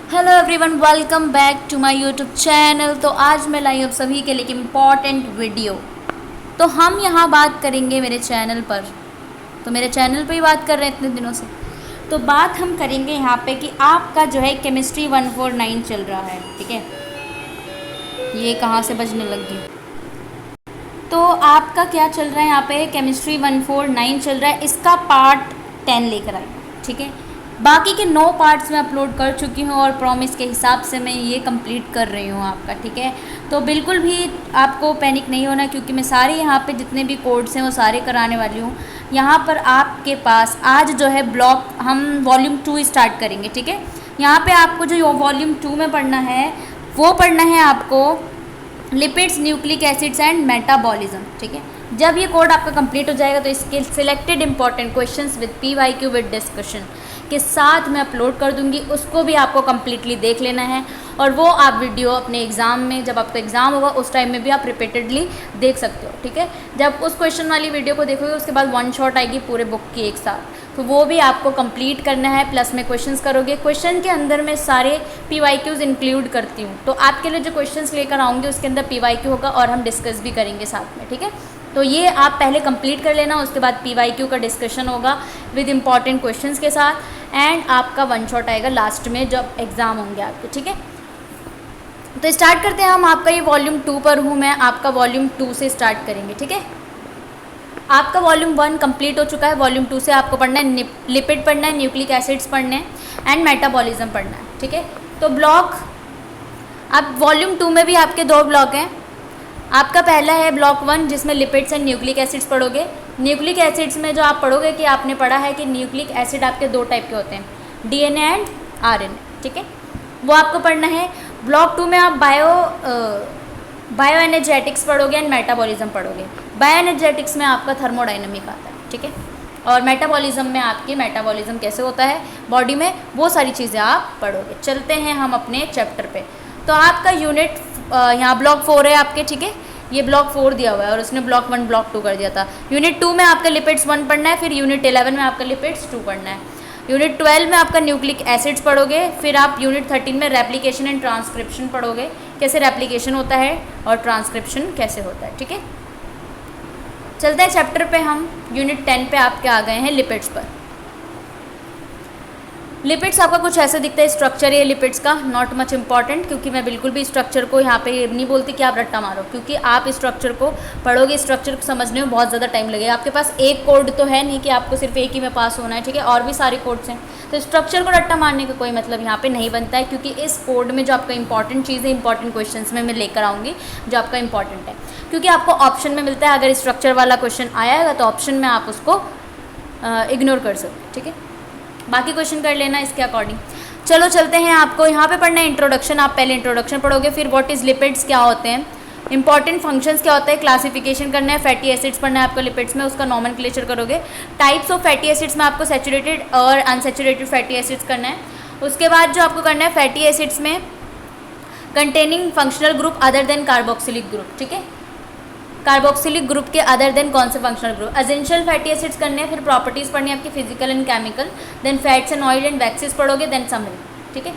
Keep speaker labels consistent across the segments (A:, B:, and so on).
A: Hello everyone, welcome back to my YouTube channel. तो आज मैं लाई आप सभी के लिए एक इम्पॉर्टेंट वीडियो। तो हम यहाँ बात करेंगे मेरे चैनल पर, तो मेरे चैनल पे ही बात कर रहे हैं इतने दिनों से। तो बात हम करेंगे यहाँ पे कि आपका जो है केमिस्ट्री 149 चल रहा है, ठीक है। ये कहाँ से बजने लग गई। तो आपका क्या चल रहा है यहाँ पे, केमिस्ट्री 149 चल रहा है, इसका पार्ट 10 लेकर आए, ठीक है। बाकी के 9 पार्ट्स मैं अपलोड कर चुकी हूँ और प्रॉमिस के हिसाब से मैं ये कंप्लीट कर रही हूँ आपका, ठीक है। तो बिल्कुल भी आपको पैनिक नहीं होना, क्योंकि मैं सारे यहाँ पे जितने भी कोड्स हैं वो सारे कराने वाली हूँ। यहाँ पर आपके पास आज जो है ब्लॉक हम वॉल्यूम 2 स्टार्ट करेंगे, ठीक है। यहाँ पर आपको जो वॉल्यूम 2 में पढ़ना है वो पढ़ना है आपको lipids, nucleic acids and metabolism, ठीक है। जब ये कोड आपका कंप्लीट हो जाएगा तो इसके selected important questions with PYQ with discussion के साथ मैं अपलोड कर दूंगी, उसको भी आपको कम्प्लीटली देख लेना है। और वो आप वीडियो अपने एग्ज़ाम में, जब आपका एग्ज़ाम होगा उस टाइम में भी आप रिपीटेडली देख सकते हो, ठीक है। जब उस क्वेश्चन वाली वीडियो को देखोगे उसके बाद वन शॉट आएगी पूरे बुक की एक साथ, तो वो भी आपको कंप्लीट करना है। प्लस में क्वेश्चंस करोगे, क्वेश्चन के अंदर मैं सारे PYQs इंक्लूड करती हूँ, तो आपके लिए जो क्वेश्चंस लेकर आऊँगी उसके अंदर PYQ होगा और हम डिस्कस भी करेंगे साथ में, ठीक है। तो ये आप पहले कंप्लीट कर लेना, उसके बाद PYQ का डिस्कशन होगा विद इंपॉर्टेंट क्वेश्चंस के साथ, एंड आपका वन शॉट आएगा लास्ट में जब एग्ज़ाम होंगे आपके, ठीक है। तो स्टार्ट करते हैं हम। आपका ये वॉल्यूम 2 पर हूँ मैं, आपका वॉल्यूम 2 से स्टार्ट करेंगे, ठीक है। आपका वॉल्यूम 1 कंप्लीट हो चुका है, वॉल्यूम 2 से आपको पढ़ना है लिपिड पढ़ना है, न्यूक्लिक एसिड्स पढ़ने हैं एंड मेटाबॉलिज्म पढ़ना है, ठीक है। तो ब्लॉक, अब वॉल्यूम 2 में भी आपके 2 ब्लॉक हैं। आपका पहला है ब्लॉक 1 जिसमें लिपिड्स एंड न्यूक्लिक एसिड्स पढ़ोगे। न्यूक्लिक एसिड्स में जो आप पढ़ोगे कि आपने पढ़ा है कि न्यूक्लिक एसिड आपके 2 टाइप के होते हैं, DNA एंड RNA, ठीक है, वो आपको पढ़ना है। ब्लॉक 2 में आप बायो एनर्जेटिक्स पढ़ोगे एंड मेटाबॉलिज्म पढ़ोगे। बायो एनर्जेटिक्स में आपका थर्मोडाइनमिक आता है, ठीक है, और मेटाबॉलिज्म में आपकी मेटाबॉलिज्म कैसे होता है बॉडी में, वो सारी चीज़ें आप पढ़ोगे। चलते हैं हम अपने चैप्टर पे। तो आपका यूनिट यहाँ ब्लॉक 4 है आपके, ठीक है, ये ब्लॉक 4 दिया हुआ है और उसने ब्लॉक 1 ब्लॉक 2 कर दिया था। यूनिट 2 में आपका लिपिड्स 1 पढ़ना है, फिर यूनिट 11 में आपका लिपिड्स 2 पढ़ना है। यूनिट 12 में आपका न्यूक्लिक एसिड्स पढ़ोगे, फिर आप यूनिट 13 में रेप्लिकेशन एंड ट्रांसक्रिप्शन पढ़ोगे, कैसे रेप्लिकेशन होता है और ट्रांसक्रिप्शन कैसे होता है, ठीक है। चलते हैं चैप्टर पे हम। यूनिट 10 पे आपके आ गए हैं लिपिड्स पर। लिपिड्स आपका कुछ ऐसे दिखता है, स्ट्रक्चर है लिपिड्स का, नॉट मच इंपॉर्टेंट, क्योंकि मैं बिल्कुल भी स्ट्रक्चर को यहाँ पे नहीं बोलती कि आप रट्टा मारो, क्योंकि आप स्ट्रक्चर को पढ़ोगे, स्ट्रक्चर को समझने में बहुत ज़्यादा टाइम लगेगा। आपके पास एक कोड तो है नहीं कि आपको सिर्फ एक ही में पास होना है, ठीक है, और भी सारे कोड्स हैं। तो स्ट्रक्चर को रट्टा मारने का कोई मतलब यहाँ पर नहीं बनता है, क्योंकि इस कोड में जो आपका इंपॉर्टेंट चीज़ है, इंपॉर्टेंट क्वेश्चन में मैं लेकर आऊँगी जो आपका इंपॉर्टेंट है, क्योंकि आपको ऑप्शन में मिलता है। अगर स्ट्रक्चर वाला क्वेश्चन आएगा तो ऑप्शन में आप उसको इग्नोर कर सकते, ठीक है, बाकी क्वेश्चन कर लेना इसके अकॉर्डिंग। चलो चलते हैं। आपको यहाँ पे पढ़ना है इंट्रोडक्शन, आप पहले इंट्रोडक्शन पढ़ोगे, फिर व्हाट इज़ लिपिड्स क्या होते हैं, इंपॉर्टेंट फंक्शंस क्या होता है, क्लासिफिकेशन करना है, फैटी एसिड्स पढ़ना है आपको लिपिड्स में, उसका नॉमेनक्लेचर करोगे। टाइप्स ऑफ फैटी एसिड्स में आपको सैचुरेटेड और अनसैचुरेटेड फैटी एसिड्स करना है। उसके बाद जो आपको करना है फैटी एसिड्स में containing functional group other than carboxylic group, ठीक है, कार्बोक्सिलिक ग्रुप के अदर देन कौन से functional group. Essential fatty acids करने हैं, फिर प्रॉपर्टीज़ पढ़नी है आपकी physical and chemical, then fats and oil and waxes पढ़ोगे, देन समरी, ठीक है।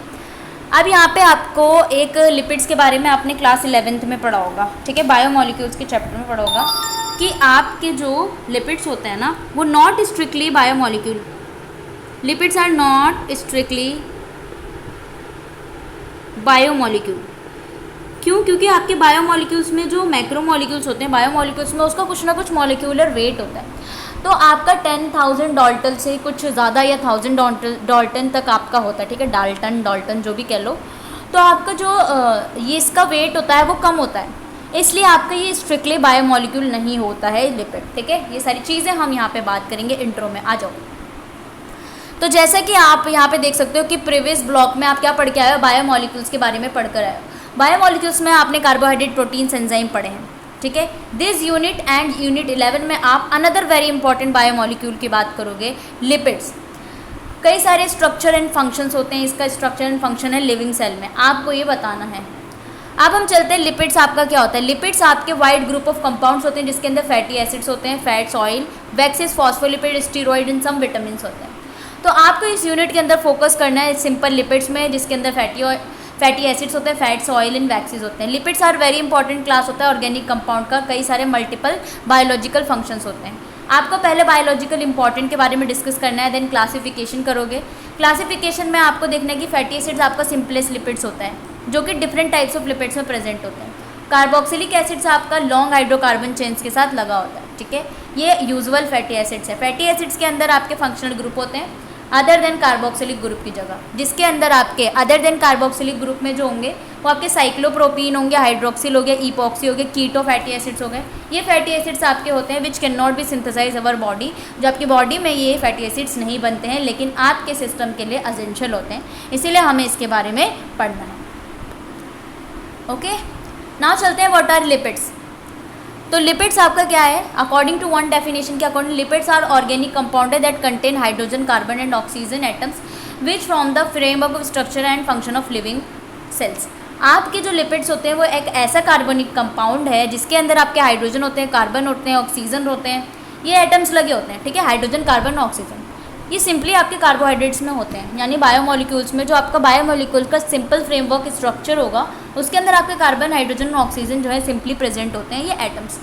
A: अब यहाँ पे आपको एक लिपिड्स के बारे में आपने क्लास 11th में पढ़ा होगा, ठीक है, बायोमोलिक्यूल्स के चैप्टर में पढ़ा होगा कि आपके जो लिपिड्स होते हैं ना वो not strictly biomolecule, lipids are not strictly biomolecule. क्यों? क्योंकि आपके बायोमोलिक्यूल्स में जो मैक्रोमोलिक्यूल्स होते हैं, बायोमोलिक्यूल्स में उसका कुछ ना कुछ मॉलिक्यूलर वेट होता है। तो आपका 10,000 डाल्टन से कुछ ज़्यादा या 1000 डाल्टन तक आपका होता है, ठीक है, डाल्टन जो भी कह लो। तो आपका जो ये इसका वेट होता है वो कम होता है, इसलिए आपका ये स्ट्रिक्टली बायोमोलिक्यूल नहीं होता है लिपिड, ठीक है। ये सारी चीज़ें हम यहाँ पे बात करेंगे इंट्रो में, आ जाओ। तो जैसा कि आप यहाँ पे देख सकते हो कि प्रीवियस ब्लॉक में आप क्या पढ़ के आए हो, बायोमोलिक्यूल्स के बारे में पढ़ कर आए हो। बायोमोलिक्यूल्स में आपने कार्बोहाइड्रेट, प्रोटीन्स, एंजाइम पढ़े हैं, ठीक है। दिस यूनिट एंड यूनिट 11 में आप अनदर वेरी इंपॉर्टेंट बायोमोलिक्यूल की बात करोगे, लिपिड्स। कई सारे स्ट्रक्चर एंड फंक्शंस होते हैं, इसका स्ट्रक्चर एंड फंक्शन है लिविंग सेल में, आपको ये बताना है। अब हम चलते हैं लिपिड्स आपका क्या होता है। लिपिड्स आपके वाइड ग्रुप ऑफ कंपाउंड्स होते हैं जिसके अंदर फैटी एसिड्स होते हैं, fats, oil, waxes, phospholipid, steroid and some vitamin होते हैं। तो आपको इस यूनिट के अंदर फोकस करना है सिंपल लिपिड्स में, जिसके अंदर फैटी एसिड्स होते हैं, फैट्स, ऑयल एंड वैक्सेस होते हैं। Lipids are very important class होता है ऑर्गेनिक कंपाउंड का, कई सारे मल्टीपल बायोलॉजिकल फंक्शंस होते हैं। आपको पहले बायोलॉजिकल इंपॉर्टेंट के बारे में डिस्कस करना है, देन क्लासिफिकेशन करोगे। क्लासिफिकेशन में आपको देखना है कि फैटी एसिड्स आपका सिंपलेस्ट लिपिड्स होता है जो कि डिफरेंट टाइप्स ऑफ लिपिड्स में प्रेजेंट होते हैं। कार्बोक्सिलिक एसिड्स आपका लॉन्ग हाइड्रोकार्बन चेन्स के साथ लगा होता है, ठीक है। ये यूजुअल फैटी एसिड्स है। फैटी एसिड्स के अंदर आपके फंक्शनल ग्रुप होते हैं अदर देन कार्बोक्सिलिक ग्रुप की जगह, जिसके अंदर आपके अदर देन कार्बोक्सिलिक ग्रुप में जो होंगे वो आपके साइक्लोप्रोपीन होंगे, हाइड्रोक्सिल हो गया, इपॉक्सी हो गया, कीटो फैटी एसिड्स हो गए। ये फैटी एसिड्स आपके होते हैं विच can not be synthesise our body, जो आपकी बॉडी में ये फैटी एसिड्स नहीं बनते हैं लेकिन आपके सिस्टम के लिए असेंशियल होते हैं, इसीलिए हमें इसके बारे में पढ़ना है। ओके, नाउ चलते हैं व्हाट आर लिपिड्स। तो लिपिड्स आपका क्या है, अकॉर्डिंग टू वन डेफिनेशन के according lipids are organic compound that contain hydrogen, carbon and oxygen atoms which from the framework of structure and function of living cells. आपके जो lipids होते हैं वो एक ऐसा कार्बनिक कंपाउंड है जिसके अंदर आपके हाइड्रोजन होते हैं, कार्बन होते हैं, ऑक्सीजन होते हैं, ये एटम्स लगे होते हैं, ठीक है, हाइड्रोजन, कार्बन, ऑक्सीजन। ये सिंपली आपके कार्बोहाइड्रेट्स में होते हैं, यानी बायोमोलिक्यूल्स में। जो आपका बायोमोलिक्यूल का सिंपल फ्रेमवर्क स्ट्रक्चर होगा उसके अंदर आपके कार्बन, हाइड्रोजन और ऑक्सीजन जो है सिंपली प्रेजेंट होते हैं, ये एटम्स।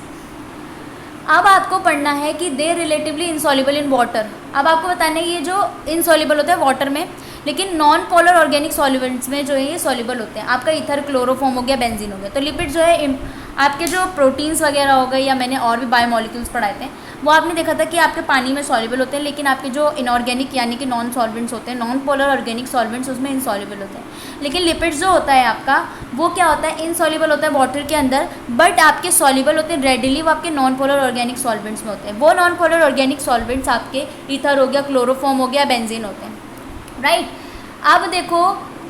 A: अब आपको पढ़ना है कि दे रिलेटिवली इनसॉल्युबल इन वाटर। अब आपको बताना है ये जो इनसॉल्युबल होता है वाटर में, लेकिन नॉन पोलर ऑर्गेनिक सॉल्वेंट्स में जो है ये सॉल्युबल होते हैं। आपका ईथर, क्लोरोफॉर्म हो गया, बेंजीन हो गया। तो लिपिड जो है आपके जो प्रोटीन्स वगैरह हो गए या मैंने और भी बायोमोलिक्यूल्स पढ़ाए थे वो आपने देखा था कि आपके पानी में सॉल्युबल होते हैं, लेकिन आपके जो इनऑर्गेनिक यानी कि नॉन सॉल्वेंट्स होते हैं, नॉन पोलर ऑर्गेनिक सॉल्वेंट्स, उसमें इनसॉल्युबल होते हैं। लेकिन लिपिड्स जो होता है आपका वो क्या होता है, इनसॉल्युबल होता है वाटर के अंदर, बट आपके सॉल्युबल होते हैं रेडिली, वो आपके नॉन पोलर ऑर्गेनिक सॉल्वेंट्स में होते हैं। वो नॉन पोलर ऑर्गेनिक सॉल्वेंट्स आपके ईथर हो गया, क्लोरोफॉर्म हो गया, बेंजीन होते हैं, राइट। अब देखो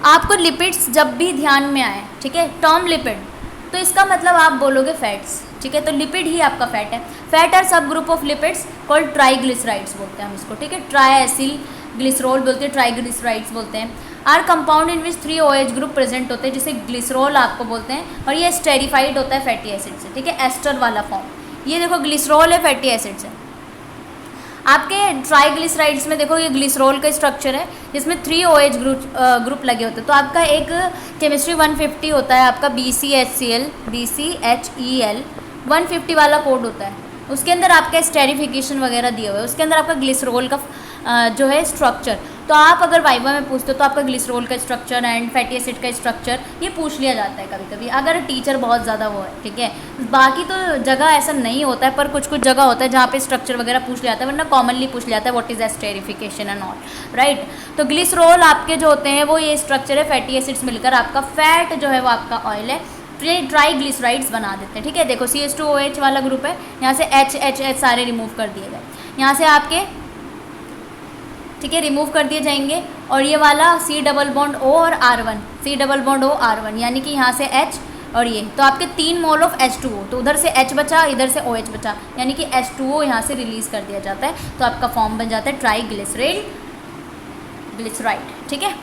A: आपको लिपिड्स जब भी ध्यान में आए, ठीक है, टर्म लिपिड, तो इसका मतलब आप बोलोगे फैट्स, ठीक है। तो लिपिड ही आपका फैट है। फैट आर सब group of lipids called triglycerides बोलते हैं हम इसको, ठीक है। ट्राइएसिल ग्लिसरॉल बोलते हैं, ट्राइग्लिसराइड्स बोलते हैं। Are compound in which 3 OH group present होते हैं, जिसे ग्लिसरॉल आपको बोलते हैं, और ये स्टेरिफाइड होता है फैटी एसिड से, ठीक है, एस्टर वाला फॉर्म। ये देखो ग्लिसरॉल है, फैटी एसिड से। आपके ट्राइग्लिसराइड्स में देखो ये ग्लिसरॉल का स्ट्रक्चर है जिसमें 3 OH ग्रुप लगे होते हैं। तो आपका एक केमिस्ट्री 150 होता है आपका BCHCl 150 वाला कोड होता है, उसके अंदर आपका स्टेरिफिकेशन वगैरह दिया हुआ है, उसके अंदर आपका ग्लिसरॉल का जो है स्ट्रक्चर। तो आप अगर वाइवा में पूछते हो तो आपका ग्लिसरॉल का स्ट्रक्चर एंड फैटी एसिड का स्ट्रक्चर ये पूछ लिया जाता है कभी कभी, अगर टीचर बहुत ज़्यादा वो है, ठीक है। बाकी तो जगह ऐसा नहीं होता है, पर कुछ कुछ जगह होता है जहाँ पे स्ट्रक्चर वगैरह पूछ लिया जाता है, वरना कॉमनली पूछ लिया जाता है what is esterification and all, right. तो ग्लिसरॉल आपके जो होते हैं वो ये स्ट्रक्चर है, फैटी एसिड्स मिलकर आपका फैट जो है वो आपका ऑयल है, ट्राइग्लिसराइड्स बना देते हैं, ठीक है। देखो CH2OH वाला ग्रुप है, यहाँ से H सारे रिमूव कर दिए गए, यहाँ से आपके, ठीक है, रिमूव कर दिए जाएंगे, और ये वाला C डबल बॉन्ड O और R1, C double bond O R1, यानी कि यहाँ से H और ये, तो आपके 3 मोल ऑफ H2O, तो उधर से H बचा, इधर से OH बचा, यानी कि H2O यहाँ से रिलीज़ कर दिया जाता है, तो आपका फॉर्म बन जाता है ट्राइग्लिसराइड, ठीक है।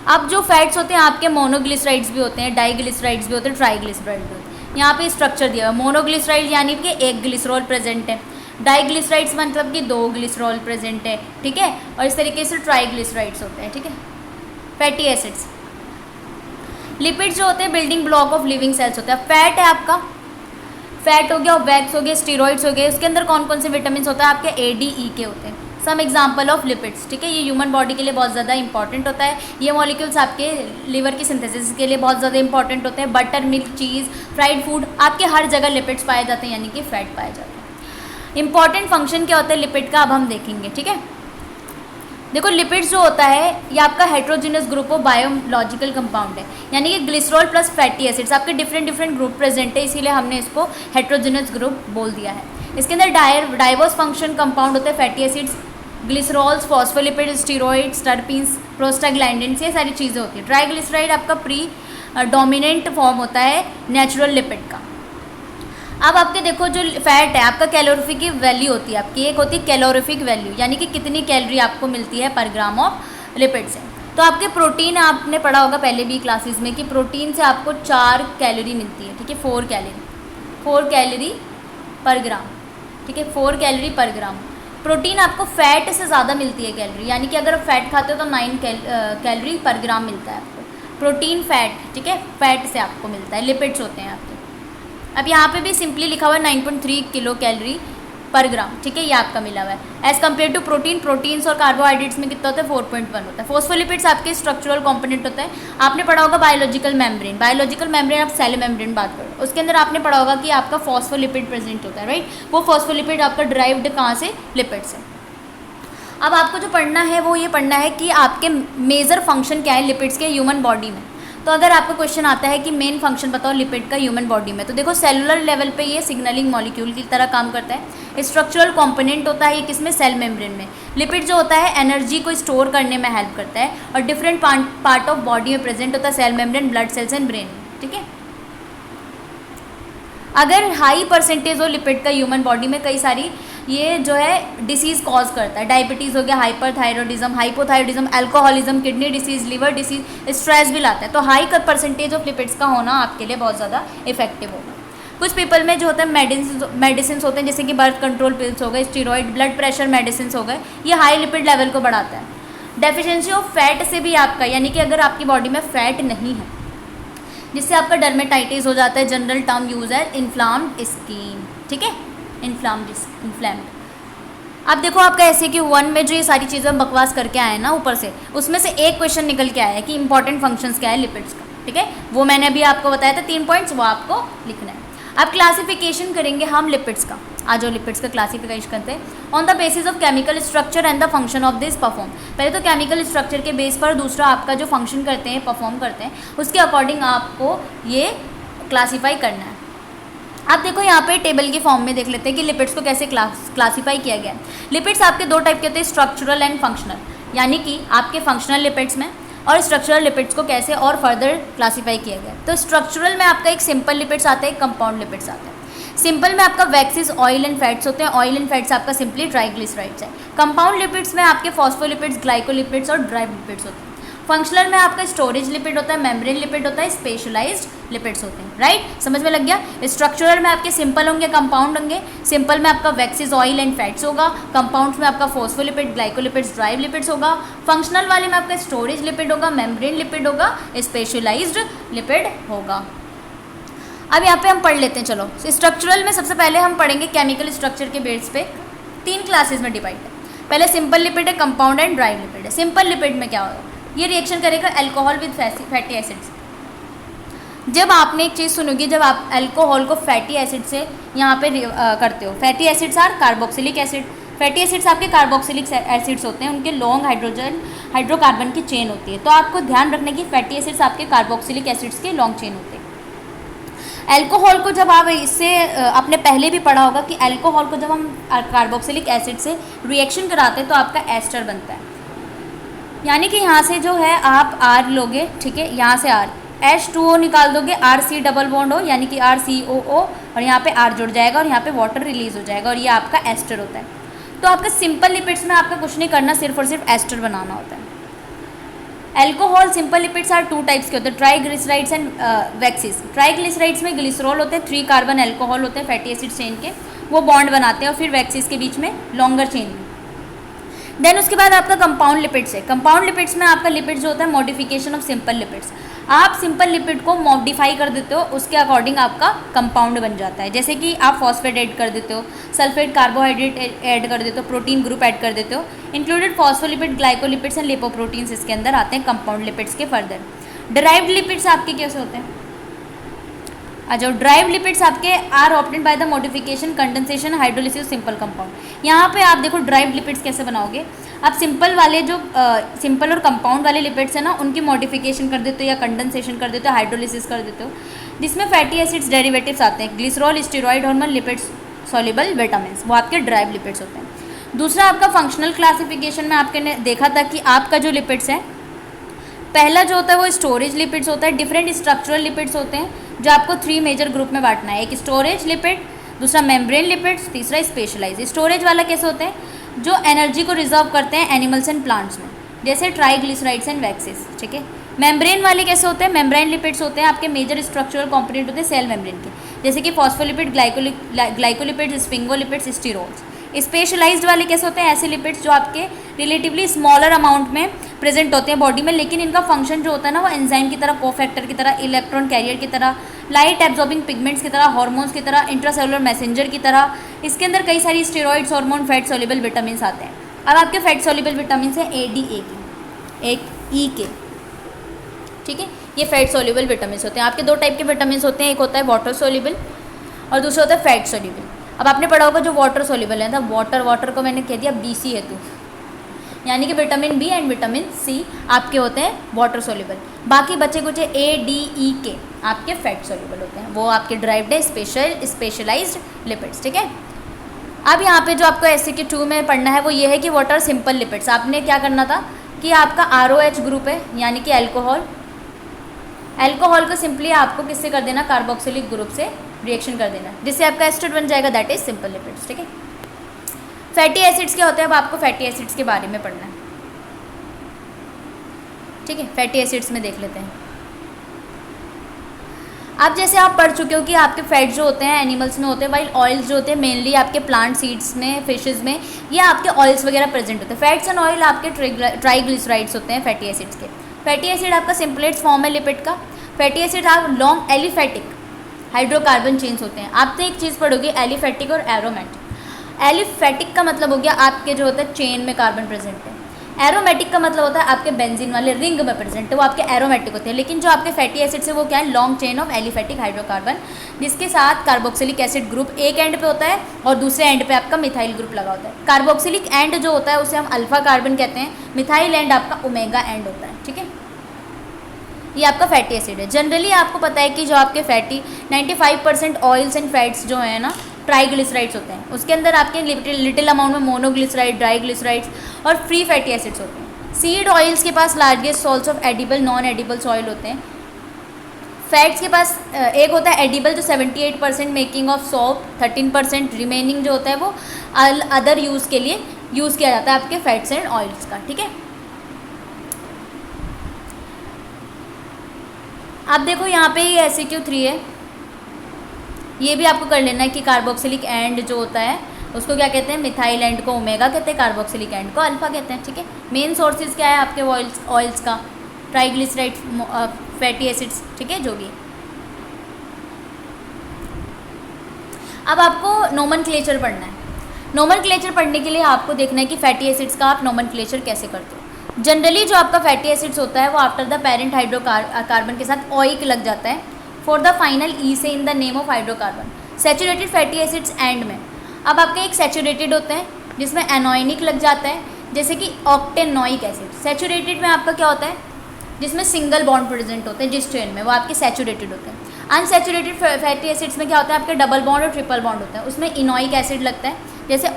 A: अब जो फैट्स होते हैं आपके मोनोग्लिसराइड्स भी होते हैं, डाइग्लिसराइड्स भी होते हैं, ट्राइग्लिसराइड भी होते हैं। यहाँ पे स्ट्रक्चर दिया हुआ है, मोनोग्लिसराइड यानी कि एक ग्लिसरॉल प्रेजेंट है, डाइग्लिसराइड्स मतलब कि 2 ग्लिसरॉल प्रेजेंट है, ठीक है, और इस तरीके से ट्राइग्लिसराइड्स होते हैं, ठीक है। फैटी एसिड्स, लिपिड्स जो होते हैं building block of living sales होते हैं। फैट है आपका, फैट हो गया, वैक्स हो गया, स्टीरॉइड्स हो गए, उसके अंदर कौन कौन से विटामिन होता है आपके ADE के होते हैं, सम एग्जाम्पल ऑफ लिपिड्स, ठीक है। ये ह्यूमन बॉडी के लिए बहुत ज़्यादा इंपॉर्टेंट होता है, ये मॉलिक्यूल्स आपके लिवर की सिंथेसिस के लिए बहुत ज़्यादा इंपॉर्टेंट होते हैं। बटर, मिल्क, चीज़, फ्राइड फूड, आपके हर जगह लिपिड्स पाए जाते हैं, यानी कि फैट पाए जाते हैं। इंपॉर्टेंट फंक्शन क्या होता है लिपिड का, अब हम देखेंगे, ठीक है। देखो लिपिड्स जो होता है ये आपका heterogeneous group of biological compound है, यानी कि ग्लिसरॉल प्लस फैटी एसिड्स आपके डिफरेंट ग्रुप प्रेजेंट है, इसीलिए हमने इसको हेट्रोजीनियस ग्रुप बोल दिया है। इसके अंदर डाइवर्स फंक्शन कंपाउंड होते हैं, fatty acids, glycerols, phospholipid, steroids, terpenes, prostaglandins, ये सारी चीज़ें होती है। ट्राइग्लिसराइड आपका डोमिनेंट फॉर्म होता है नेचुरल लिपिड का। अब आपके देखो जो फैट है आपका कैलोरीफिक वैल्यू होती है आपकी, एक होती है कैलोरीफिक वैल्यू, यानी कि कितनी कैलोरी आपको मिलती है पर ग्राम ऑफ लिपिड से। तो आपके प्रोटीन आपने पढ़ा होगा पहले भी क्लासेस में कि प्रोटीन से आपको 4 कैलोरी मिलती है, ठीक है, 4 कैलोरी पर ग्राम, ठीक है, 4 कैलोरी पर ग्राम। प्रोटीन आपको फैट से ज़्यादा मिलती है कैलोरी, यानी कि अगर आप फैट खाते हो तो 9 कैलोरी पर ग्राम मिलता है आपको प्रोटीन फैट, ठीक है, फैट से आपको मिलता है, लिपिड्स होते हैं आपके। अब यहाँ पे भी सिंपली लिखा हुआ है 9.3 किलो कैलोरी पर ग्राम, ठीक है, ये आपका मिला हुआ है। एज़ कम्पेयर टू प्रोटीन्स और कार्बोहाइड्रेट्स में कितना होता है 4.1 होता है। फोस्फोलिपिड्स आपके स्ट्रक्चरल कंपोनेंट होता है। आपने पढ़ा होगा बायोलॉजिकल मेम्ब्रेन, आप सेल मेम्ब्रेन बात करो, उसके अंदर आपने पढ़ा होगा कि आपका फॉस्फोलिपिड प्रेजेंट होता है, राइट। वो फॉस्फोलिपिड आपका ड्राइव्ड कहाँ से, लिपिड से। अब आपको जो पढ़ना है वो ये पढ़ना है कि आपके मेजर फंक्शन क्या है लिपिड्स के ह्यूमन बॉडी में। तो अगर आपको क्वेश्चन आता है कि मेन फंक्शन बताओ लिपिड का ह्यूमन बॉडी में, तो देखो सेलुलर लेवल पे ये सिग्नलिंग मॉलिक्यूल की तरह काम करता है। स्ट्रक्चरल कंपोनेंट होता है ये किसमें, सेल मेम्ब्रेन में। लिपिड जो होता है एनर्जी को स्टोर करने में हेल्प करता है और डिफरेंट पार्ट ऑफ बॉडी में प्रेजेंट होता है, cell membrane, blood cells and brain, ठीक है। अगर हाई परसेंटेज हो लिपिड का ह्यूमन बॉडी में, कई सारी ये जो है डिसीज़ कॉज करता है। डायबिटीज़ हो गया, hyperthyroidism, hypothyroidism, alcoholism, kidney disease, liver disease, stress भी लाता है। तो हाई परसेंटेज ऑफ लिपिड्स का होना आपके लिए बहुत ज़्यादा इफेक्टिव होगा। कुछ पीपल में जो होता है मेडिसिन होते हैं, जैसे कि बर्थ कंट्रोल पिल्स हो गए, स्टीरॉयड, ब्लड प्रेशर मेडिसिन हो गए, ये हाई लिपिड लेवल को बढ़ाता है। डेफिशिएंसी ऑफ फैट से भी आपका, यानी कि अगर आपकी बॉडी में फैट नहीं है, जिससे आपका डर्मेटाइटिस हो जाता है, जनरल टर्म यूज है इन्फ्लाम्ड स्किन, ठीक है, इन्फ्लैम्ड। अब देखो आपका ऐसे कि 1 में जो ये सारी चीज़ें हम बकवास करके आए हैं ना ऊपर से, उसमें से एक क्वेश्चन निकल के आया है कि इंपॉर्टेंट फंक्शंस क्या है लिपिड्स का, ठीक है, वो मैंने अभी आपको बताया था 3 पॉइंट्स, वो आपको लिखना है। अब क्लासिफिकेशन करेंगे हम लिपिड्स का। आज जो लिपिड्स का क्लासिफिकेशन करते हैं on the basis of chemical structure and the function of this perform. पहले तो केमिकल स्ट्रक्चर के बेस पर, दूसरा आपका जो फंक्शन करते हैं, परफॉर्म करते हैं, उसके अकॉर्डिंग आपको ये क्लासीफाई करना है। अब देखो यहाँ पे टेबल के फॉर्म में देख लेते हैं कि लिपिड्स को कैसे क्लासीफाई किया गया है। लिपिड्स आपके 2 टाइप के होते हैं, स्ट्रक्चरल एंड फंक्शनल, यानी कि आपके फंक्शनल लिपिड्स में और स्ट्रक्चरल लिपिड्स को कैसे और फर्दर क्लासीफाई किया गया है। तो स्ट्रक्चरल में आपका एक सिंपल लिपिड्स आता है, एक कंपाउंड लिपिड्स आता है। सिंपल में आपका वैक्सिस, ऑयल एंड फैट्स होते हैं, ऑयल एंड फैट्स आपका सिंपली ट्राइग्लिसराइड्स है। कंपाउंड लिपिड्स में आपके फॉस्फोलिपिड्स, ग्लाइकोलिपिड्स और ड्राई लिपिड्स होते हैं। फंक्शनल में आपका स्टोरेज लिपिड होता है, मेम्ब्रेन लिपिड होता है, स्पेशलाइज्ड लिपिड्स होते हैं, राइट, समझ में लग गया। स्ट्रक्चरल में आपके सिंपल होंगे, कंपाउंड होंगे। सिंपल में आपका वैक्सिस, ऑयल एंड फैट्स होगा, कंपाउंड्स में आपका फॉस्फोलिपिड, ग्लाइकोलिपिड्स, ड्राई लिपिड्स होगा। फंक्शनल वाले में आपका स्टोरेज लिपिड होगा, मेम्ब्रेन लिपिड होगा, स्पेशलाइज्ड लिपिड होगा। अब यहाँ पे हम पढ़ लेते हैं, चलो। स्ट्रक्चरल में सबसे पहले हम पढ़ेंगे केमिकल स्ट्रक्चर के बेस पे 3 क्लासेस में डिवाइड है। पहले सिंपल लिपिड है, कंपाउंड एंड ड्राई लिपिड है। सिंपल लिपिड में क्या होगा, ये रिएक्शन करेगा अल्कोहल विद फैटी एसिड्स। जब आपने एक चीज़ सुनोगी, जब आप अल्कोहल को फैटी एसिड से यहाँ पे करते हो, fatty acids are carboxylic acid. Fatty acids आपके कार्बोक्सिलिक एसिड्स होते हैं, उनके लॉन्ग हाइड्रोकार्बन की चेन होती है। तो आपको ध्यान रखना कि फैटी एसिड्स आपके कार्बोक्सिलिक एसिड्स के लॉन्ग चेन होते हैं। अल्कोहल को जब आप इससे आपने पहले भी पढ़ा होगा कि अल्कोहल को जब हम कार्बोक्सिलिक एसिड से रिएक्शन कराते हैं तो आपका एस्टर बनता है। यानी कि यहाँ से जो है आप R लोगे, ठीक है, यहाँ से R H2O निकाल दोगे, RC डबल बॉन्ड हो, यानी कि RCOO, और यहाँ पे R जुड़ जाएगा और यहाँ पे वाटर रिलीज हो जाएगा और ये आपका एस्टर होता है। तो आपका सिंपल लिपिड्स में आपका कुछ नहीं करना, सिर्फ और सिर्फ एस्टर बनाना होता है। Alcohol simple lipids are 2 types के होते हैं, ट्राइग्लिसराइड्स एंड वैक्सिस। ट्राइग्लिसराइड्स में ग्लिसरॉल होते हैं, 3 कार्बन अल्कोहल होते हैं फैटी एसिड चेन के, वो बॉन्ड बनाते हैं, और फिर वैक्सिस के बीच में लॉन्गर चेन। देन उसके बाद आपका कंपाउंड लिपिड्स है। कंपाउंड लिपिड्स में आपका लिपिड जो होता है मॉडिफिकेशन ऑफ सिंपल लिपिड्स। आप सिंपल लिपिड को मॉडिफाई कर देते हो, उसके अकॉर्डिंग आपका कंपाउंड बन जाता है। जैसे कि आप फॉस्फेट ऐड कर देते हो, सल्फेट कार्बोहाइड्रेट ऐड कर देते हो, प्रोटीन ग्रुप ऐड कर देते हो। Included phospholipid, glycolipids and lipoproteins इसके अंदर आते हैं कंपाउंड लिपिड्स के फर्दर। डिराइव्ड लिपिड्स आपके कैसे होते हैं, जो ड्राइव लिपिड्स आपके are obtained by the modification, condensation, hydrolysis simple compound. यहाँ पे आप देखो ड्राइव लिपिड्स कैसे बनाओगे। आप सिंपल वाले जो सिंपल और कंपाउंड वाले लिपिड्स हैं ना, उनकी मॉडिफिकेशन कर देते हो या कंडेंसेशन कर देते हो, हाइड्रोलिसिस कर देते हो, जिसमें फैटी एसिड्स डेरिवेटिव्स आते हैं, glycerol, steroid hormone, lipids, soluble vitamins, वो आपके ड्राइव लिपिड्स होते हैं। दूसरा आपका फंक्शनल क्लासिफिकेशन में आपने देखा था कि आपका जो लिपिड्स है, पहला जो होता है वो स्टोरेज लिपिड्स होता है। डिफरेंट स्ट्रक्चरल लिपिड्स होते हैं जो आपको 3 मेजर ग्रुप में बांटना है। एक स्टोरेज लिपिड, दूसरा मेम्ब्रेन लिपिड्स, तीसरा स्पेशलाइज। स्टोरेज वाला कैसे होते हैं, जो एनर्जी को रिजर्व करते हैं एनिमल्स एंड प्लांट्स में, जैसे ट्राइग्लिसराइड्स एंड वैक्सेस, ठीक है। मेम्ब्रेन वाले कैसे होते हैं? मेम्ब्रेन लिपिड्स होते हैं आपके मेजर स्ट्रक्चरल कंपोनेंट होते हैं सेल मेम्ब्रेन के, जैसे कि phospholipid, glycolipids, sphingolipids, sterols. Specialised वाले कैसे होते हैं? ऐसे लिपिड्स जो आपके रिलेटिवली स्मॉलर अमाउंट में प्रेजेंट होते हैं बॉडी में, लेकिन इनका फंक्शन जो होता है ना वो एंजाइम की तरह, कोफैक्टर की तरह, इलेक्ट्रॉन कैरियर की तरह, लाइट एब्जॉर्बिंग पिगमेंट्स की तरह, हार्मोन्स की तरह, इंट्रासेलुलर मैसेंजर की तरह। इसके अंदर कई सारी steroids, hormone, fat soluble vitamin आते हैं। अब आपके फैट सोल्यूबल विटामिन है ए, डी, ए के, एक ई के, ठीक है। ये फैट सोल्यूबल विटामिन होते हैं। आपके दो टाइप के विटामिन होते हैं, एक होता है वाटर सोल्यूबल और दूसरा होता है फैट सोल्यूबल। अब आपने पढ़ा होगा जो वाटर सोल्यूबल है ना, वाटर को मैंने कह दिया BC है तो, यानी कि vitamin B and vitamin C आपके होते हैं वाटर सोल्यूबल। बाकी बचे कुछ A, D, E के आपके फैट सोल्यूबल होते हैं, वो आपके ड्राइव्ड है स्पेशलाइज्ड लिपिड्स, ठीक है। अब यहाँ पे जो आपको SCQ2 में पढ़ना है वो ये है कि व्हाट आर सिंपल लिपिड्स। आपने क्या करना था कि आपका ROH ग्रुप है यानी कि अल्कोहल को सिंपली आपको किससे कर देना? कार्बोक्सिलिक ग्रुप से रिएक्शन कर देना, जिससे आपका एस्टर बन जाएगा, दैट इज सिंपल लिपिड्स, ठीक है। फैटी एसिड्स क्या होते हैं? अब आपको फैटी एसिड्स के बारे में पढ़ना है, ठीक है। फैटी एसिड्स में देख लेते हैं। अब जैसे आप पढ़ चुके हो कि आपके फैट जो होते हैं एनिमल्स में होते हैं, वाइल ऑयल्स जो होते हैं मेनली आपके प्लांट सीड्स में, फिशेस में, या आपके ऑयल्स वगैरह प्रेजेंट होते हैं। फैट्स एंड ऑयल आपके ट्राइग्लिसराइड्स होते हैं फैटी एसिड्स के। फैटी एसिड आपका सिंपलेट्स फॉर्म है लिपिड का। फैटी एसिड आप लॉन्ग एलिफैटिक हाइड्रोकार्बन चेन्स होते हैं। आपने एक चीज़ पढ़ोगे एलिफैटिक और एरोमेटिक। एलिफैटिक का मतलब हो गया आपके जो होता है चेन में कार्बन प्रेजेंट है। एरोमेटिक का मतलब होता है आपके बेंजीन वाले रिंग में प्रेजेंट है, वो आपके एरोमेटिक होते हैं। लेकिन जो आपके फैटी एसिड से वो क्या है? Long chain of aliphatic hydrocarbon, जिसके साथ कार्बोक्सिलिक एसिड ग्रुप एक एंड पे होता है और दूसरे एंड पे आपका मिथाइल ग्रुप लगा होता है। कार्बोक्सिलिक एंड जो होता है उसे हम अल्फा कार्बन कहते हैं, मिथाइल एंड आपका ओमेगा एंड होता है, ठीक है। ये आपका फैटी एसिड है। जनरली आपको पता है कि जो आपके फैटी 95% ऑयल्स एंड फैट्स जो है ना ट्राइग्लिसराइड्स होते हैं, उसके अंदर आपके लिटिल अमाउंट में मोनोग्लिसराइड, डाइग्लिसराइड्स और फ्री फैटी एसिड्स होते हैं। सीड ऑयल्स के पास largest source of edible non edible oil होते हैं। फैट्स के पास एक होता है एडिबल जो 78% मेकिंग ऑफ सोप, 13% रिमेनिंग जो होता है वो अदर यूज़ के लिए यूज़ किया जाता है आपके फैट्स एंड ऑयल्स का, ठीक है। अब देखो यहाँ पे ये SCQ3 है, ये भी आपको कर लेना है कि कार्बोक्सिलिक एंड जो होता है उसको क्या कहते हैं? मिथाइल एंड को ओमेगा कहते हैं, कार्बोक्सिलिक एंड को अल्फा कहते हैं, ठीक है। मेन सोर्सेज क्या है आपके ऑयल्स का? ट्राइग्लिसराइड, फैटी एसिड्स, ठीक है, जो भी। अब आपको नोमेनक्लेचर पढ़ना है। नोमेनक्लेचर पढ़ने के लिए आपको देखना है कि फैटी एसिड्स का आप नोमेनक्लेचर कैसे करते हो। जनरली जो आपका फैटी एसिड्स होता है वो आफ्टर द पेरेंट हाइड्रोकार्बन के साथ ओइक लग जाता है फॉर द फाइनल ई से in the name of hydrocarbon. Saturated fatty acids and में अब आपके एक सैचुरेटेड होते हैं जिसमें एनोइनिक लग जाता है, जैसे कि ऑक्टेनोइक एसिड। सैचुरेटेड में आपका क्या होता है? जिसमें सिंगल बॉन्ड प्रेजेंट होते हैं जिस चेन में, वो आपके सैचुरेटेड होते हैं। अनसैचुरेटेड फैटी एसिड्स में क्या होता है? आपके डबल बॉन्ड और ट्रिपल बॉन्ड होते हैं, उसमें इनोइक एसिड लगता है, जैसे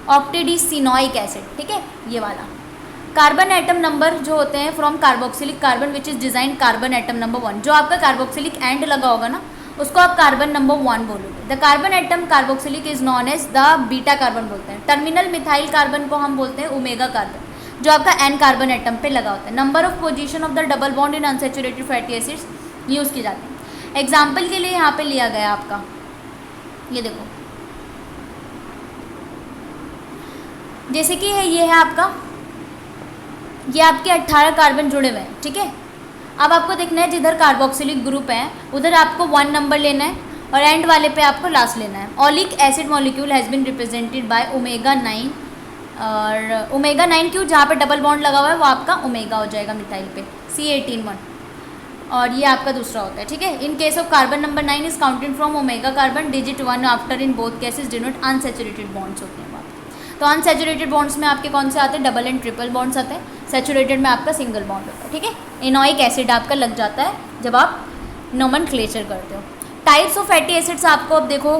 A: ऑक्टीडीसिनोइक एसिड, ठीक है, ये वाला। कार्बन एटम नंबर जो होते हैं from carboxylic carbon which is design carbon atom number 1, जो आपका कार्बोक्सिलिक एंड लगा होगा ना उसको आप कार्बन नंबर 1 बोलोगे। The carbon atom carboxylic is known as the beta carbon बोलते हैं। टर्मिनल मिथाइल कार्बन को हम बोलते हैं ओमेगा कार्बन, जो आपका एन कार्बन एटम पे लगा होता है। Number of position of the double bond in unsaturated fatty acids use किए जाते हैं। एग्जाम्पल के लिए यहाँ पे लिया गया आपका, ये देखो, जैसे कि ये है आपका, ये आपके 18 कार्बन जुड़े हुए हैं, ठीक है। अब आपको देखना है जिधर कार्बोक्सिलिक ग्रुप है उधर आपको 1 नंबर लेना है और एंड वाले पे आपको लास्ट लेना है। Oleic acid molecule has been represented by omega 9, और ओमेगा 9 क्यों? जहाँ पे डबल बॉन्ड लगा हुआ है वो आपका ओमेगा हो जाएगा मिथाइल पे, C18 और ये आपका दूसरा होता है, ठीक है। In case of carbon number 9 is counted from omega carbon, digit 1 after in both cases denote unsaturated bonds होते हैं वहाँ पे। तो अनसैचुरेटेड बॉन्ड्स में आपके कौन से आते हैं? डबल एंड ट्रिपल बॉन्ड्स आते हैं। सैचुरेटेड में आपका सिंगल बॉन्ड होता है, ठीक है। इनोइक एसिड आपका लग जाता है जब आप नोमेनक्लेचर करते हो। टाइप्स ऑफ फैटी एसिड्स आपको, अब देखो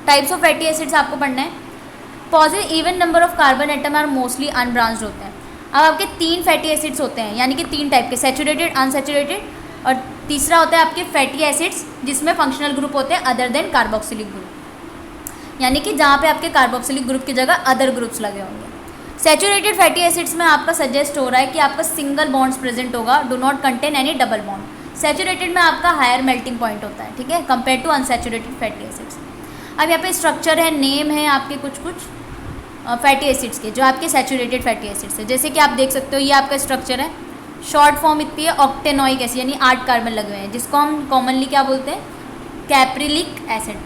A: टाइप्स ऑफ फैटी एसिड्स आपको पढ़ना है। Positive even number of carbon atom are mostly unbranched होते हैं। अब आपके 3 फैटी एसिड्स होते हैं, यानी कि 3 टाइप के, सैचुरेटेड, अनसैचुरेटेड, और तीसरा होता है आपके फैटी एसिड्स जिसमें फंक्शनल ग्रुप होते हैं अदर देन कार्बोक्सिलिक ग्रुप, यानी कि जहाँ पे आपके कार्बोक्सिलिक ग्रुप की जगह अदर ग्रुप्स लगे होंगे। सैचुरेटेड फैटी एसिड्स में आपका सजेस्ट हो रहा है कि आपका सिंगल बॉन्ड्स प्रेजेंट होगा, do not contain any double bond. Saturated में आपका हायर मेल्टिंग पॉइंट होता है, ठीक है, compare to unsaturated fatty acids. अब यहाँ पे स्ट्रक्चर है, नेम है आपके कुछ फैटी एसिड्स के जो आपके सैचुरेटेड फैटी एसिड्स है। जैसे कि आप देख सकते हो ये आपका स्ट्रक्चर है, शॉर्ट फॉर्म इतनी है ऑक्टेनोइक एसिड, यानी 8 कार्बन लगे हुए हैं, जिसको हम कॉमनली क्या बोलते हैं, कैप्रिलिक एसिड।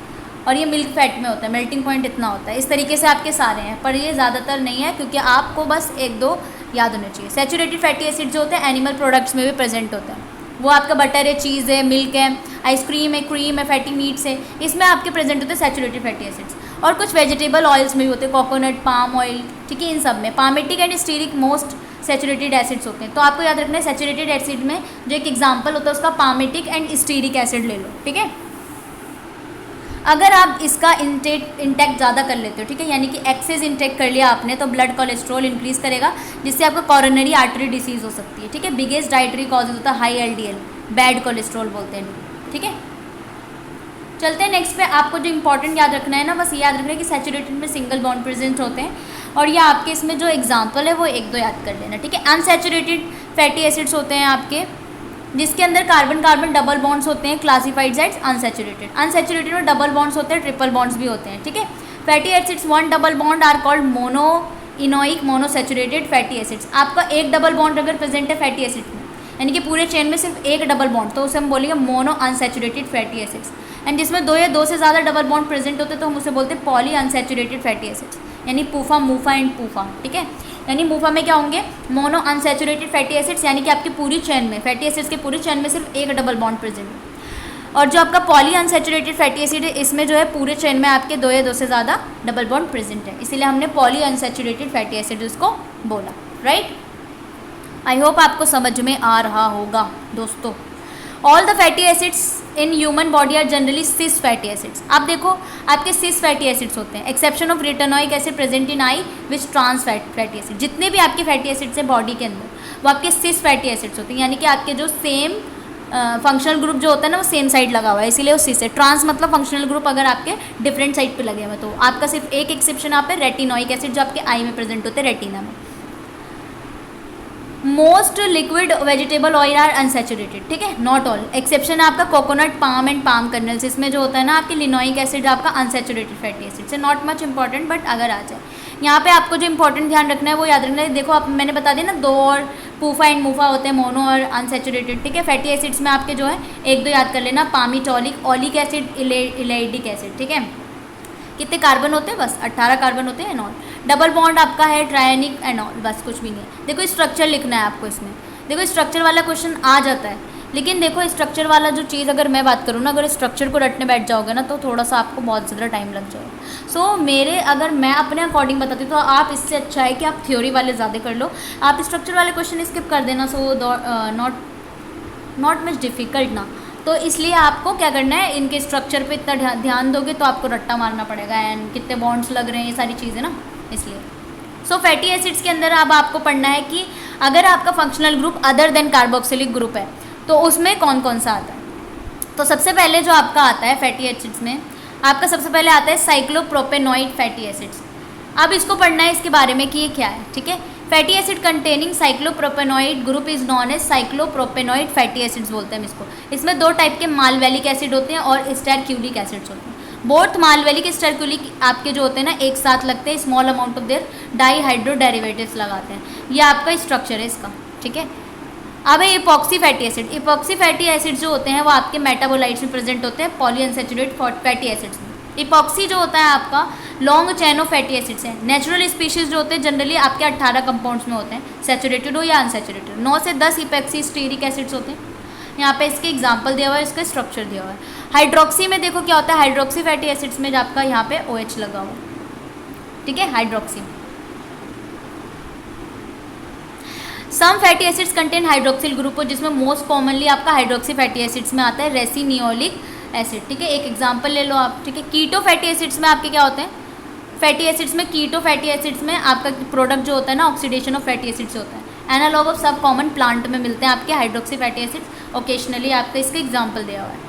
A: और ये मिल्क फैट में होता है, मेल्टिंग पॉइंट इतना होता है। इस तरीके से आपके सारे हैं, पर ये ज़्यादातर नहीं है क्योंकि आपको बस 1-2 याद होने चाहिए। सैचुरेटेड फैटी एसिड जो होते हैं एनिमल प्रोडक्ट्स में भी प्रेजेंट होते हैं, वो आपका बटर है, चीज़ है, मिल्क है, आइसक्रीम है, क्रीम है, फैटी मीट्स है, इसमें आपके प्रेजेंट होते हैं सैचुरेटेड फैटी एसिड्स। और कुछ वेजिटेबल ऑयल्स में भी होते हैं, कोकोनट, पाम ऑयल, ठीक है, इन सब में palmitic and stearic most saturated acids होते हैं। तो आपको याद रखना है सैचुरेटेड एसिड में जो एक एग्जांपल होता है उसका पामेटिक एंड स्टीरिक एसिड ले लो, ठीक है। अगर आप इसका इंटेक ज़्यादा कर लेते हो, ठीक है, यानी कि एक्सेस इंटेक कर लिया आपने, तो ब्लड कोलेस्ट्रॉल इंक्रीज़ करेगा, जिससे आपको कॉरोनरी आर्टरी डिसीज़ हो सकती है, ठीक है। बिगेस्ट डाइटरी कॉजेज होता है हाई एलडीएल, बैड कोलेस्ट्रॉल बोलते हैं, ठीक है। चलते हैं नेक्स्ट पे। आपको जो इंपॉर्टेंट याद रखना है ना, बस ये याद रखना है कि सैचुरेटेड में सिंगल बॉन्ड प्रेजेंट होते हैं, और ये आपके इसमें जो एग्जाम्पल है वो 1-2 याद कर लेना, ठीक है। अनसैचुरेटेड फैटी एसिड्स होते हैं आपके जिसके अंदर कार्बन कार्बन डबल बॉन्ड्स होते हैं, क्लासिफाइड एज अनसैचुरेटेड। अनसैचुरेटेड में डबल बॉन्ड्स होते हैं, ट्रिपल बॉन्ड्स भी होते हैं, ठीक है। Fatty acids 1 double bond are called monoenoic monounsaturated fatty acids. आपका एक डबल बॉन्ड अगर प्रेजेंट है फैटी एसिड में, यानी कि पूरे चेन में सिर्फ एक डबल बॉन्ड, तो उसे हम बोलेंगे mono unsaturated fatty acids. And जिसमें 2 या 2 से ज़्यादा डबल बॉन्ड प्रेजेंट होते हैं तो हम उसे बोलते हैं पॉली अनसैचुरेटेड फैटी एसिड्स, यानी पूफा, मूफा एंड पूफा, ठीक है। यानी मूफा में क्या होंगे, मोनो अनसैचुरेटेड फैटी एसिड्स, यानी कि आपकी पूरी चेन में फैटी एसिड्स के पूरी चेन में सिर्फ एक डबल बॉन्ड प्रेजेंट है। और जो आपका पॉली अनसैचुरेटेड फैटी एसिड है, इसमें जो है पूरे चेन में आपके 2 या 2 से ज़्यादा डबल बॉन्ड प्रेजेंट है, इसीलिए हमने पॉली अनसैचुरेटेड फैटी एसिड उसको बोला, राइट। आई होप आपको समझ में आ रहा होगा दोस्तों। All the fatty acids in human body are generally cis fatty acids. आप देखो आपके सिस फैटी एसिड्स होते हैं, exception of retinoic acid present in eye which trans fatty acid. जितने भी आपके फैटी एसिड्स हैं बॉडी के अंदर वो आपके सिस फैटी एसिड्स होते हैं, यानी कि आपके जो सेम फंक्शनल ग्रुप जो होता है ना वो सेम साइड लगा हुआ है, इसीलिए वो सिस है। ट्रांस मतलब फंक्शनल ग्रुप अगर आपके डिफरेंट साइड पे लगे हुए हैं, तो आपका सिर्फ एक एक्सेप्शन आप है रेटिनोइक एसिड जो आपके आई में प्रेजेंट होते हैं, रेटिना में। Most liquid vegetable oil are unsaturated, ठीक है, नॉट ऑल। एक्सेप्शन है आपका coconut, palm and palm kernels, इसमें जो होता है ना आपकी लिनोइक एसिड आपका अनसैचुरेटेड फैटी एसिड से, नॉट मच इंपॉर्टेंट, बट अगर आ जाए यहाँ पे आपको जो इंपॉर्टेंट ध्यान रखना है वो याद रखना है। देखो आप मैंने बता दिया ना, 2 और पूफा एंड मूफा होते हैं, मोनो और अनसैचुरेटेड, ठीक है। फैटी एसिड्स में आपके जो है 1-2 याद कर लेना, पामीटोलिक, ओलिक एसिड, इलेडिक एसिड, ठीक है। कितने कार्बन होते हैं, बस 18 कार्बन होते हैं, एनॉल। डबल बॉन्ड आपका है ट्रायनिक एनॉल, बस कुछ भी नहीं है। देखो स्ट्रक्चर लिखना है आपको इसमें, देखो स्ट्रक्चर वाला क्वेश्चन आ जाता है, लेकिन देखो स्ट्रक्चर वाला जो चीज़ अगर मैं बात करूँ ना, अगर स्ट्रक्चर को रटने बैठ जाओगे ना तो थोड़ा सा आपको बहुत ज़्यादा टाइम लग जाएगा। सो मेरे अगर मैं अपने अकॉर्डिंग बताती हूँ तो आप इससे अच्छा है कि आप थ्योरी वाले ज़्यादा कर लो, आप स्ट्रक्चर वाले क्वेश्चन स्किप कर देना। सो नॉट मच डिफ़िकल्ट ना, तो इसलिए आपको क्या करना है, इनके स्ट्रक्चर पे इतना ध्यान दोगे तो आपको रट्टा मारना पड़ेगा, एंड कितने बॉन्ड्स लग रहे हैं, ये सारी चीज़ें ना, इसलिए। सो फैटी एसिड्स के अंदर अब आपको पढ़ना है कि अगर आपका functional group other than carboxylic group है तो उसमें कौन कौन सा आता है। तो सबसे पहले जो आपका आता है फैटी एसिड्स में, आपका सबसे पहले आता है साइक्लोप्रोपेनॉइड फैटी एसिड्स। अब इसको पढ़ना है इसके बारे में कि ये क्या है, ठीक है। Fatty acid containing cyclopropanoid group is known as cyclopropanoid fatty acids बोलते हैं इसको। इसमें 2 टाइप के मालवेलिक एसिड होते हैं और स्टैरक्यूलिक एसिड्स होते हैं। बोथ मालवेलिक स्टैरक्यूलिक आपके जो होते हैं ना एक साथ लगते हैं, small amount of their dihydro derivatives लगाते हैं, ये आपका स्ट्रक्चर है इसका, ठीक है। अब है epoxy fatty acid. Epoxy fatty acid जो होते हैं वो आपके मेटाबोलाइट्स में प्रेजेंट होते हैं, पॉलीअनसैचुरेटेड फैटी एसिड्स में। इपॉक्सी जो होता है आपका long chain of fatty acids है। नेचुरल स्पीशीज जो होते हैं जनरली आपके 18 कंपाउंड्स में होते हैं, सैचुरेटेड हो या अनसैचुरेटेड। 9 से 10 इपॉक्सी स्टीरिक एसिड्स होते हैं। यहाँ पे इसके एग्जांपल दिया हुआ है, इसका स्ट्रक्चर दिया हुआ है। हाइड्रोक्सी में देखो क्या होता है, हाइड्रोक्सी फैटी एसिड्स में आपका यहाँ पे OH लगा हुआ, ठीक है, hydroxy. Some fatty acids contain hydroxyl group हो, जिसमें मोस्ट कॉमनली आपका हाइड्रोक्सी फैटी एसिड्स में आता है रेसिनियोलिक एसिड, ठीक है। एक एग्जांपल ले लो आप, ठीक है। कीटो फैटी एसिड्स में आपके क्या होते हैं, फैटी एसिड्स में कीटो फैटी एसिड्स में आपका प्रोडक्ट जो होता है ना ऑक्सीडेशन ऑफ फैटी एसिड्स होता है। एनालॉग ऑफ सब कॉमन प्लांट में मिलते हैं आपके हाइड्रोक्सी फैटी एसिड्स, ओकेशनली आपका इसका एग्जाम्पल दिया हुआ है।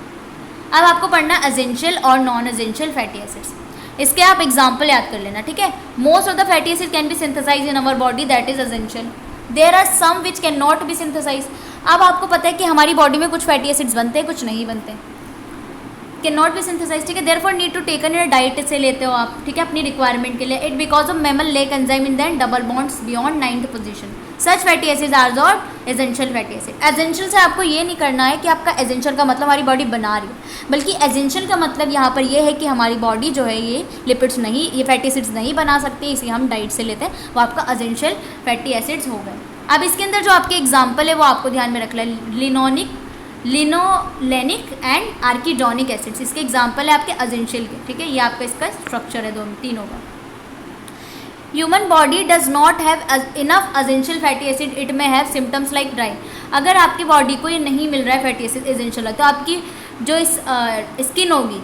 A: अब आपको पढ़ना है एसेंशियल और नॉन एसेंशियल फैटी एसिड्स। इसके आप एग्जाम्पल याद कर लेना, ठीक है। Most of the fatty acid can be synthesize in our body, that is essential. There are some which can not be synthesize. अब आपको पता है कि हमारी बॉडी में कुछ फैटी एसिड्स बनते हैं, कुछ नहीं बनते, कैन नॉट बी सिंथेसाइज, ठीक है। Therefore need to taken in diet से लेते हो आप, ठीक है, अपनी रिक्वायरमेंट के लिए। It because of mammal lack enzyme in than double bonds beyond 9th position. Such fatty acids are not essential fatty acid. Essential से आपको ये नहीं करना है कि आपका एसेंशियल का मतलब हमारी बॉडी बना रही है, बल्कि एसेंशियल का मतलब यहाँ पर ये है कि हमारी बॉडी जो है ये लिपिड्स नहीं, ये फैटी एसिड्स नहीं बना सकती, इसलिए हम डाइट से लेते हैं, वो आपका एसेंशियल फैटी एसिड्स हो गए। अब इसके अंदर जो आपके एग्जाम्पल है वो आपको ध्यान में रखना है, लिनोलेनिक एंड आर्किडोनिक एसिड्स, इसके एग्जाम्पल है आपके एसेंशियल के, ठीक है। ये आपका इसका स्ट्रक्चर है दोनों तीनों का। Human body does not have enough essential fatty acid, it में हैव सिम्टम्स लाइक ड्राई। अगर आपकी बॉडी को ये नहीं मिल रहा है फैटी एसिड एसेंशियल है, तो आपकी जो स्किन होगी,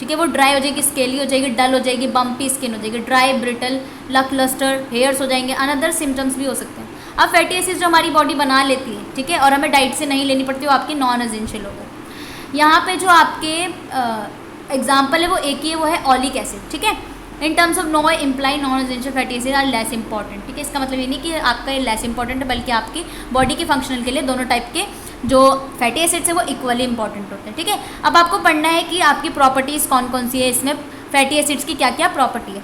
A: ठीक है, वो ड्राई हो जाएगी, स्केली हो जाएगी, डल हो जाएगी, बम्पी स्किन हो जाएगी, ड्राई, ब्रिटल, लकलस्टर, हेयर्स हो जाएंगे, अनदर सिम्टम्स भी हो सकते हैं। अब फैटी एसिड जो हमारी बॉडी बना लेती है, ठीक है, और हमें डाइट से नहीं लेनी पड़ती, वो आपकी नॉन एसेंशियल हो गए। यहाँ पे जो आपके एग्जाम्पल है वो एक ही है, वो है ऑलिक एसिड, ठीक है। In terms of no imply non essential fatty acid are less important, ठीक है। इसका मतलब ये नहीं कि आपका ये लेस इंपॉर्टेंट है, बल्कि आपकी बॉडी के फंक्शनल के लिए दोनों टाइप के जो फैटी एसिड्स है वो इक्वली इंपॉर्टेंट होते हैं, ठीक है। अब आपको पढ़ना है कि आपकी प्रॉपर्टीज़ कौन कौन सी है, इसमें फैटी एसिड्स की क्या क्या प्रॉपर्टी है।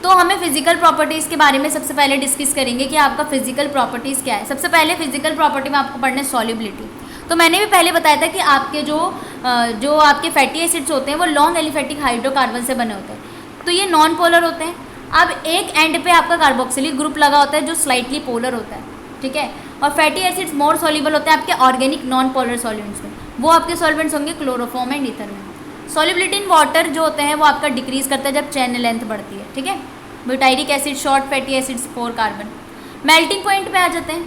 A: तो हमें फिजिकल प्रॉपर्टीज़ के बारे में सबसे पहले डिस्कस करेंगे कि आपका फिजिकल प्रॉपर्टीज़ क्या है। सबसे पहले फिजिकल प्रॉपर्टी में आपको पढ़ना है सॉल्युबिलिटी। तो मैंने भी पहले बताया था कि आपके जो आपके फैटी एसिड्स होते हैं वो लॉन्ग एलिफेटिक हाइड्रोकार्बन से बने होते हैं, तो ये नॉन पोलर होते हैं। अब एक एंड पे आपका कार्बोक्सिलिक ग्रुप लगा होता है जो स्लाइटली पोलर होता है, ठीक है। और फैटी एसिड्स मोर सॉल्युबल होते हैं आपके ऑर्गेनिक नॉन पोलर सॉल्वेंट्स में, वो आपके सॉल्वेंट्स होंगे क्लोरोफॉर्म एंड ईथर में। सॉल्युबिलिटी इन वाटर जो होते हैं वो आपका डिक्रीज करता है जब चेन लेंथ बढ़ती है, ठीक है। Butyric acid, short fatty acids, 4 carbon. Melting point पे आ जाते हैं।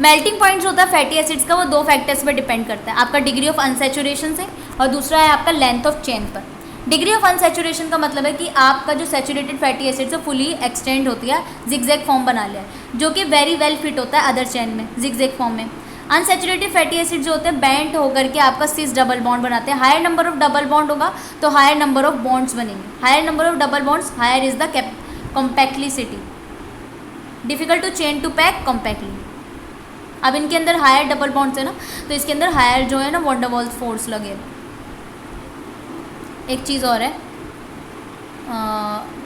A: मेल्टिंग पॉइंट जो होता है फैटी एसिड्स का वो 2 फैक्टर्स पे डिपेंड करता है, आपका डिग्री ऑफ अनसेचुरेशन से, और दूसरा है आपका लेंथ ऑफ चेन पर। डिग्री ऑफ अनसेचुरेशन का मतलब है कि आपका जो सैचुरेटेड फैटी एसिड से फुली एक्सटेंड होती है, जिगजैग फॉर्म बना लिया है, जो कि वेरी वेल फिट होता है अदर चेन में, जिगजैग फॉर्म में। अनसेचुरेटेड फैटी एसिड जो होते हैं बेंट होकर के आपका सिस डबल बॉन्ड बनाते हैं। Higher number of double bond होगा तो हायर नंबर ऑफ बॉन्ड्स बनेंगे, higher number of double bonds higher is the complexity, difficult to chain to pack compactly. अब इनके अंदर हायर डबल बॉन्ड्स है ना, तो इसके अंदर हायर जो है ना वॉन डर वाल्स फोर्स लगे। एक चीज़ और है,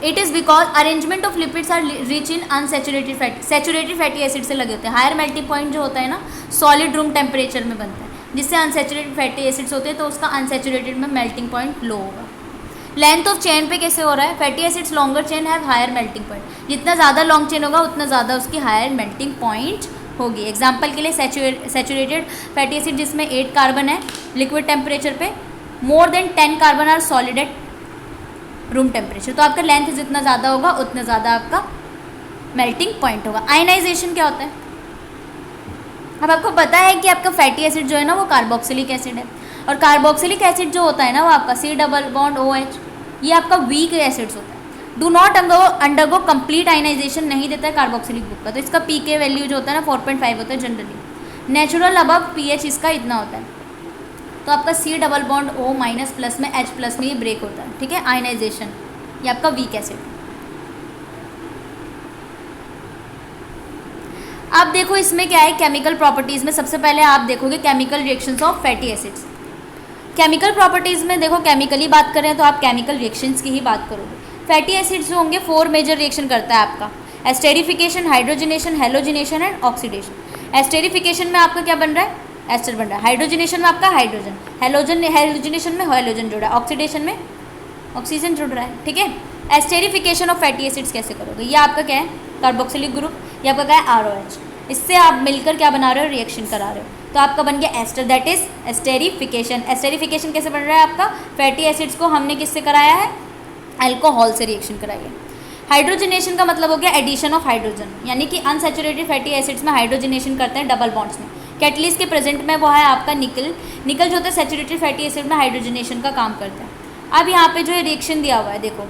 A: it is because arrangement of lipids are rich in unsaturated fatty, saturated fatty acid से लगे होते हैं। हायर मेल्टिंग पॉइंट जो होता है ना सॉलिड रूम टेम्परेचर में बनता है, जिससे अनसेचुरेटेड फैटी एसिड्स होते हैं तो उसका अनसेचुरेटेड में मेल्टिंग पॉइंट लो होगा। लेंथ ऑफ चेन पे कैसे हो रहा है, fatty acids longer chain have higher melting point, जितना ज़्यादा लॉन्ग चेन होगा उतना ज़्यादा उसकी हायर मेल्टिंग पॉइंट होगी। एग्जाम्पल के लिए सैचुरेटेड फैटी एसिड जिसमें 8 कार्बन है लिक्विड टेम्परेचर पे, more than 10 carbon are solid at room temperature, तो आपका लेंथ जितना ज़्यादा होगा उतना ज़्यादा आपका मेल्टिंग पॉइंट होगा। आयनाइजेशन क्या होता है, अब आपको पता है कि आपका फैटी एसिड जो है ना वो कार्बोक्सिलिक एसिड है, और कार्बोक्सिलिक एसिड जो होता है ना वो आपका C डबल बॉन्ड OH, ये आपका वीक एसिड्स होता है। Do not undergo complete ionisation नहीं देता है कार्बोक्सिलिक ग्रुप का, तो इसका pK वैल्यू जो होता है ना 4.5 होता है जनरली। नेचुरल अबव pH इसका इतना होता है, तो आपका C double bond O minus plus में H प्लस में ये ब्रेक होता है, ठीक है। आयनाइजेशन ये आपका वीक एसिड। अब देखो इसमें क्या है केमिकल प्रॉपर्टीज़ में, सबसे पहले आप देखोगे chemical reactions of fatty acids. Chemical properties में देखो केमिकली बात करें तो आप केमिकल रिएक्शंस की ही बात करोगे। फैटी एसिड्स जो होंगे 4 मेजर रिएक्शन करता है आपका, esterification, hydrogenation, halogenation and oxidation. Esterification में आपका क्या बन रहा है, एस्टर बन रहा है। हाइड्रोजनेशन में आपका हाइड्रोजन, हेलोजिनेशन में हेलोजन जुड़ रहा है, ऑक्सीडेशन में ऑक्सीजन जुड़ रहा है, ठीक है। एस्टेरिफिकेशन ऑफ फैटी एसिड्स कैसे करोगे, ये आपका क्या है कार्बोक्सिलिक ग्रुप, ये आपका क्या है ROH, इससे आप मिलकर क्या बना रहे हो रिएक्शन करा रहे हो, तो आपका बन गया ester, that is esterification. Esterification कैसे बन रहा है आपका, फैटी एसिड्स को हमने किससे कराया है, अल्कोहल से रिएक्शन कराई है। हाइड्रोजनेशन का मतलब हो गया एडिशन ऑफ हाइड्रोजन, यानी कि अनसैचुरेटेड फैटी एसिड्स में हाइड्रोजनेशन करते हैं डबल बॉन्ड्स में। कैटलिस्ट के प्रेजेंट में वो है आपका निकल, निकल जो होता है सैचुरेटेड फैटी एसिड में हाइड्रोजनेशन का काम करता है। अब यहाँ पे जो है रिएक्शन दिया हुआ है देखो,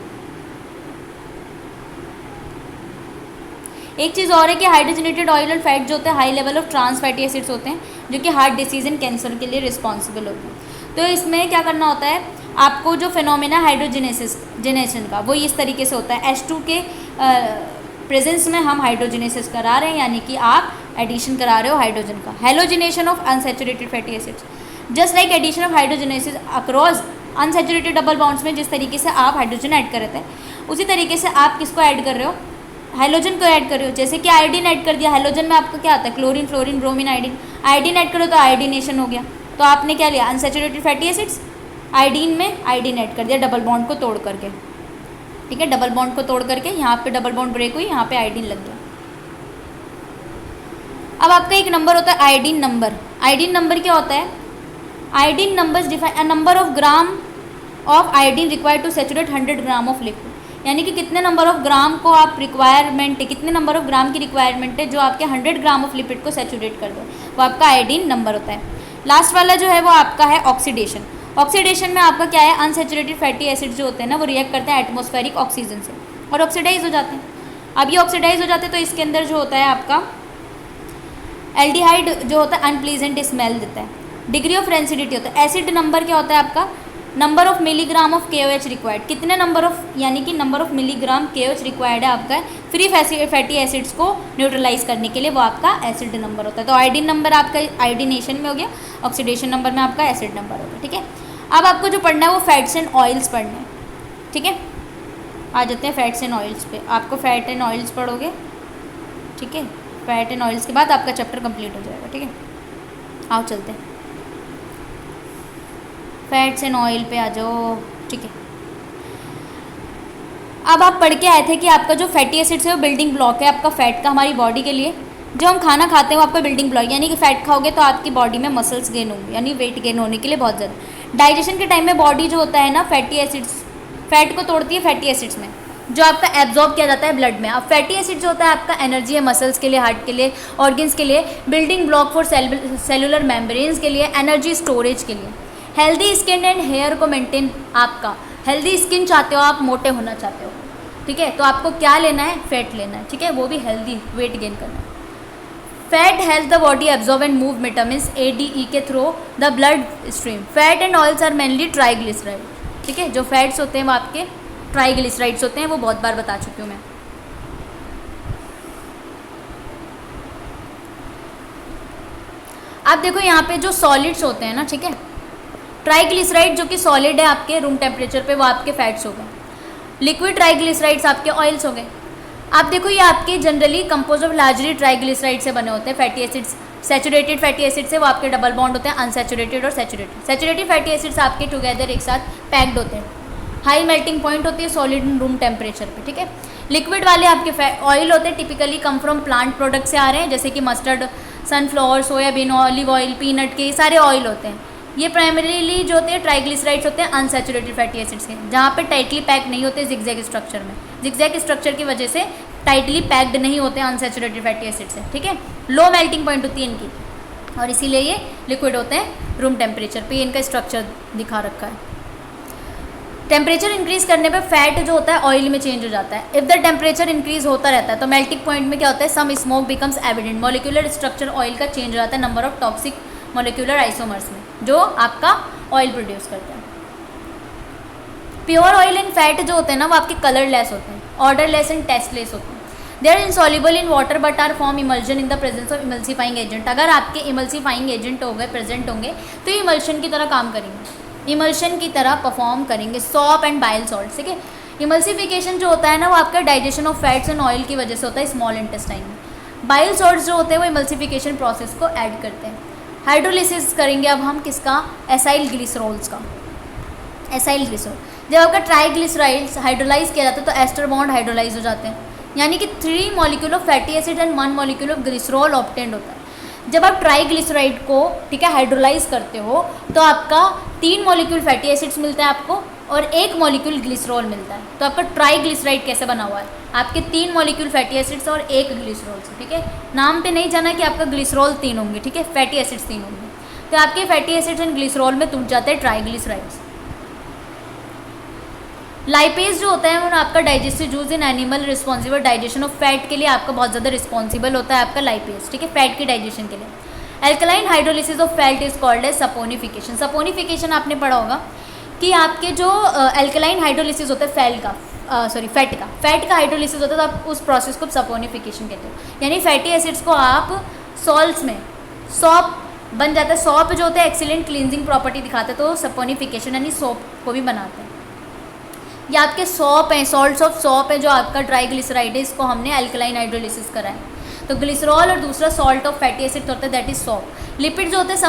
A: एक चीज़ और है कि हाइड्रोजनेटेड ऑयल और फैट जो होते हैं high level of trans fatty acids होते हैं, जो कि हार्ट डिसीज एंड कैंसर के लिए रिस्पॉन्सिबल होते हैं। तो इसमें क्या करना होता है, आपको जो फिनोमेना हाइड्रोजिनेशन का वो इस तरीके से होता है, H2 के प्रेजेंस में हम हाइड्रोजिनेसिस करा रहे हैं, यानी कि आप एडिशन करा रहे हो हाइड्रोजन का। Halogenation of unsaturated fatty acids, just like addition of hydrogenesis across unsaturated double bonds में जिस तरीके से आप हाइड्रोजन ऐड कर रहे थे, उसी तरीके से आप किसको ऐड कर रहे हो, हाइड्रोजन को ऐड कर रहे हो। जैसे कि आयोडीन ऐड कर दिया, हाइड्रोजन में आपका क्या आता है, chlorine, fluorine, bromine, iodine. Iodine add करो तो आयोडीनेशन हो गया। तो आपने क्या लिया, अनसैचुरेटेड फैटी एसिड्स, आयोडीन में आयोडीन ऐड कर दिया डबल बॉन्ड को तोड़ करके, ठीक है। डबल बॉन्ड को तोड़ करके यहाँ पे डबल बॉन्ड ब्रेक हुई, यहाँ पे आयोडीन लग गया। अब आपका एक नंबर होता है आयोडीन नंबर। आयोडीन नंबर क्या होता है, iodine numbers define a number of gram of iodine required to saturate 100 gram of liquid, यानी कि कितने नंबर ऑफ ग्राम को आप रिक्वायरमेंट है, कितने नंबर ऑफ ग्राम की रिक्वायरमेंट है जो आपके 100 ग्राम ऑफ लिपिड को सैचुरेट कर दो, वो आपका आयोडीन नंबर होता है। लास्ट वाला जो है वो आपका है ऑक्सीडेशन। ऑक्सीडेशन में आपका क्या है, अनसैचुरेटेड फैटी एसिड जो होते हैं ना वो रिएक्ट करते हैं एटमॉस्फेरिक ऑक्सीजन से और ऑक्सीडाइज हो जाते हैं। अब ये ऑक्सीडाइज हो जाते हैं तो इसके अंदर जो होता है आपका एल्डिहाइड जो होता है अनप्लीजेंट स्मेल देता है। डिग्री ऑफ रेंसिडिटी होता है। एसिड नंबर क्या होता है आपका, number of milligram of KOH required, कितने नंबर ऑफ, यानी कि number of milligram KOH required है आपका फ्री फैटी एसिड्स को न्यूट्रलाइज करने के लिए, वो आपका एसिड नंबर होता है। तो आयोडीन नंबर आपका आयोडीनेशन में हो गया, ऑक्सीडेशन नंबर में आपका एसिड नंबर होगा, ठीक है। अब आपको जो पढ़ना है वो फैट्स एंड ऑयल्स पढ़ना है, ठीक है। आ जाते हैं फैट्स एंड ऑयल्स पे। आपको फैट एंड ऑयल्स पढ़ोगे, ठीक है। फैट एंड ऑयल्स के बाद आपका चैप्टर कंप्लीट हो जाएगा, ठीक है। आओ चलते हैं फैट्स एंड ऑयल पे आ जाओ, ठीक है। अब आप पढ़ के आए थे कि आपका जो फैटी एसिड्स है वो बिल्डिंग ब्लॉक है आपका फैट का हमारी बॉडी के लिए। जो हम खाना खाते हैं वो आपका बिल्डिंग ब्लॉक, यानी कि फैट खाओगे तो आपकी बॉडी में मसल्स गेन होंगे, यानी वेट गेन होने के लिए बहुत ज़्यादा। डाइजेशन के टाइम में बॉडी जो होता है ना फैटी एसिड्स, फैट को तोड़ती है फैटी एसिड्स में, जो आपका एब्जॉर्ब किया जाता है ब्लड में। अब फैटी एसिड जो होता है आपका एनर्जी है मसल्स के लिए, हार्ट के लिए, ऑर्गन्स के लिए, building block for cellular membranes के लिए, एनर्जी स्टोरेज के लिए। हेल्दी स्किन एंड हेयर को मेंटेन, आपका हेल्दी स्किन चाहते हो आप, मोटे होना चाहते हो, ठीक है, तो आपको क्या लेना है, फैट लेना है, ठीक है, वो भी हेल्दी, वेट गेन करना है। Fat help the body absorb and move vitamins A, D, E के through the blood stream. Fat and oils are mainly triglyceride, ठीक है। जो फैट्स होते हैं वो आपके ट्राइग्लिसराइड्स होते हैं, वो बहुत बार बता चुकी हूँ मैं। अब देखो यहाँ पे जो सॉलिड्स होते हैं ना, ठीक है, ट्राइग्लिसराइड जो कि सॉलिड है आपके रूम टेम्परेचर पे, वो आपके फैट्स हो गए। लिक्विड ट्राइग्लिसराइड्स आपके ऑयल्स हो गए। आप देखो ये आपके generally compose of largely triglyceride से बने होते हैं fatty acids. Saturated fatty acid से वो आपके डबल बॉन्ड होते हैं अनसैचुरेटेड और सैचुरेटेड। सैचुरेटेड फैटी एसिड्स आपके टुगेदर एक साथ पैक्ड होते हैं, हाई मेल्टिंग पॉइंट होती है सॉलिड रूम टेम्परेचर पे, ठीक है। लिक्विड वाले आपके ऑयल होते हैं, typically come from plant product से आ रहे हैं, जैसे कि mustard, sunflower, soybean, olive oil, peanut के, सारे ऑयल होते हैं। ये प्राइमरीली जो होते हैं ट्राइग्लिसराइड्स होते हैं अनसैचुरेटेड फैटी एसिड्स के, जहाँ पे टाइटली पैक नहीं होते जिगजैग स्ट्रक्चर में, जिगजैग स्ट्रक्चर की वजह से टाइटली पैक्ड नहीं होते अनसैचुरेटेड फैटी एसिड्स है, ठीक है। लो मेल्टिंग पॉइंट होती है इनकी और इसीलिए ये लिक्विड होते हैं रूम टेम्परेचर पे, इनका स्ट्रक्चर दिखा रखा है। टेम्परेचर इंक्रीज करने पे फैट जो होता है ऑयल में चेंज हो जाता है। इफ़ द टेम्परेचर इंक्रीज होता रहता है तो मेल्टिंग पॉइंट में क्या होता है, some smoke becomes evident, molecular structure oil का चेंज हो जाता है number of toxic molecular isomers में, जो आपका ऑयल प्रोड्यूस करता है। प्योर ऑयल एंड फैट जो होते हैं ना वो आपके कलरलेस होते हैं, ऑर्डरलेस एंड टेस्टलेस होते हैं। They are insoluble in water but are form emulsion in the presence of emulsifying agent. अगर आपके इमल्सीफाइंग एजेंट हो गए, प्रेजेंट होंगे, तो ये इमल्शन की तरह काम करेंगे, इमल्शन की तरह परफॉर्म करेंगे। सॉप एंड बाइल सॉल्ट, ठीक है। इमल्सिफिकेशन जो होता है ना वो आपका digestion of fats and oil की वजह से होता है स्मॉल इंटेस्टाइन में। बाइल सॉल्ट्स जो होते हैं वो इमल्सिफिकेशन प्रोसेस को ऐड करते हैं। हाइड्रोलिसिस करेंगे अब हम किसका, एसाइल ग्लिसरॉल्स का। एसाइल ग्लिसरॉल, जब आपका ट्राइग्लिसराइड्स हाइड्रोलाइज किया जाता है तो एस्टर बॉन्ड हाइड्रोलाइज हो जाते हैं, यानी कि 3 molecule of fatty acid and 1 molecule of glycerol obtained होता है। जब आप ट्राइग्लिसराइड को, ठीक है, हाइड्रोलाइज करते हो तो आपका 3 मॉलिक्यूल फैटी एसिड्स मिलता है आपको और 1 मॉलिक्यूल ग्लिसरॉल मिलता है। तो आपका ट्राइग्लिसराइड कैसे बना हुआ है, आपके 3 मॉलिक्यूल फैटी एसिड्स और 1 ग्लिसरॉल से, ठीक है। नाम पे नहीं जाना कि आपका ग्लिसरॉल 3 होंगे, ठीक है, फैटी एसिड्स 3 होंगे, तो आपके फैटी एसिड्स एंड ग्लिसरॉल में टूट जाते हैं ट्राइग्लिसराइड्स। लाइपेज जो होता है वो आपका digestive juice in animal responsible digestion of fat के लिए आपका बहुत ज़्यादा रिस्पॉन्सिबल होता है आपका लाइपेज, ठीक है, फैट की डाइजेशन के लिए। Alkaline hydrolysis of fat is called as saponification. Saponification आपने पढ़ा होगा कि आपके जो एल्कलाइन हाइड्रोलिसिस होता है फैट का हाइड्रोलिसिस होता है, तो आप उस प्रोसेस को सपोनिफिकेशन कहते हो। यानी फैटी एसिड्स को आप सॉल्ट्स में सॉप बन जाता है। सॉप जो होता है एक्सीलेंट क्लींजिंग प्रॉपर्टी दिखाते हैं, तो सपोनिफिकेशन यानी सॉप को भी बनाते हैं। ये आपके सॉप हैं, सॉल्ट्स ऑफ सॉप है, जो आपका ट्राइग्लिसराइड है, इसको हमने एल्कलाइन हाइड्रोलिसिस करा है। तो ग्लिसरॉल और दूसरा सॉल्ट ऑफ फैटी एसिड होता है, दैट इज सॉप। लिपिड जो होते हैं